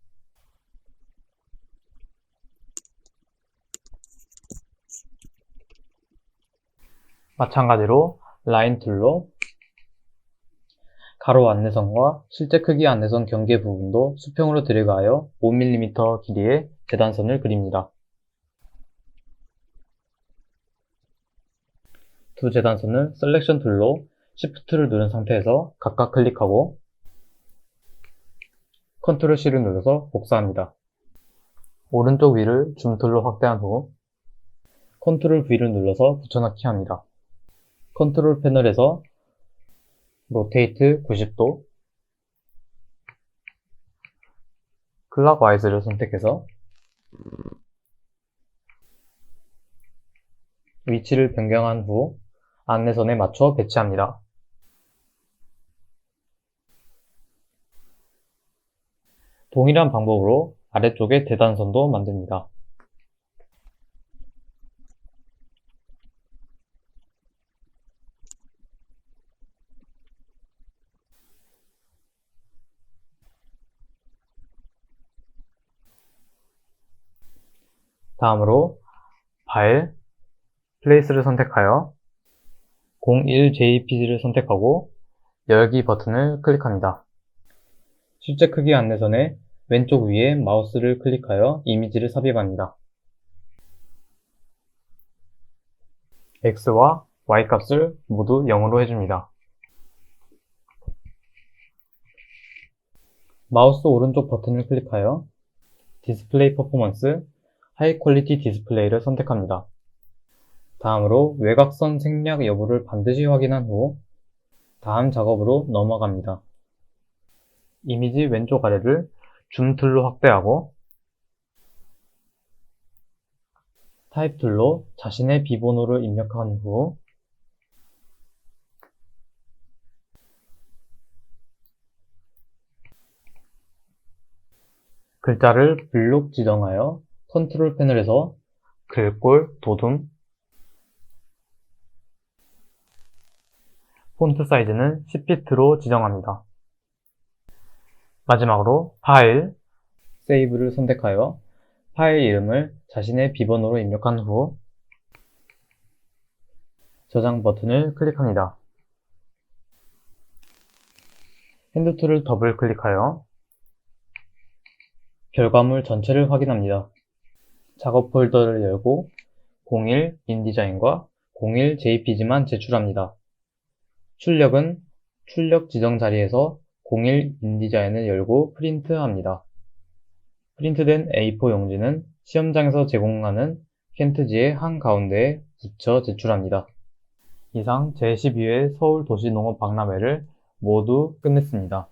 마찬가지로 라인 툴로 가로 안내선과 실제 크기 안내선 경계 부분도 수평으로 드래그하여 5mm 길이의 재단선을 그립니다. 두 재단선을 셀렉션 툴로 Shift를 누른 상태에서 각각 클릭하고 Ctrl C를 눌러서 복사합니다. 오른쪽 위를 줌 툴로 확대한 후 Ctrl V를 눌러서 붙여넣기 합니다. 컨트롤 패널에서 로테이트 90도, 클락와이즈를 선택해서 위치를 변경한 후 안내선에 맞춰 배치합니다. 동일한 방법으로 아래쪽에 대단선도 만듭니다. 다음으로 파일, 플레이스를 선택하여 01JPG를 선택하고 열기 버튼을 클릭합니다. 실제 크기 안내선의 왼쪽 위에 마우스를 클릭하여 이미지를 삽입합니다. X와 Y 값을 모두 0으로 해줍니다. 마우스 오른쪽 버튼을 클릭하여 디스플레이 퍼포먼스, 하이 퀄리티 디스플레이를 선택합니다. 다음으로 외곽선 생략 여부를 반드시 확인한 후 다음 작업으로 넘어갑니다. 이미지 왼쪽 아래를 줌 툴로 확대하고 타입 툴로 자신의 비번호를 입력한 후 글자를 블록 지정하여 컨트롤 패널에서 글꼴, 도둠, 폰트 사이즈는 10피트로 지정합니다. 마지막으로 파일, 세이브를 선택하여 파일 이름을 자신의 비번호로 입력한 후 저장 버튼을 클릭합니다. 핸드 툴을 더블 클릭하여 결과물 전체를 확인합니다. 작업 폴더를 열고 01 인디자인과 01 JPG만 제출합니다. 출력은 출력 지정 자리에서 01 인디자인을 열고 프린트합니다. 프린트된 A4 용지는 시험장에서 제공하는 켄트지의 한가운데에 붙여 제출합니다. 이상 제12회 서울도시농업박람회를 모두 끝냈습니다.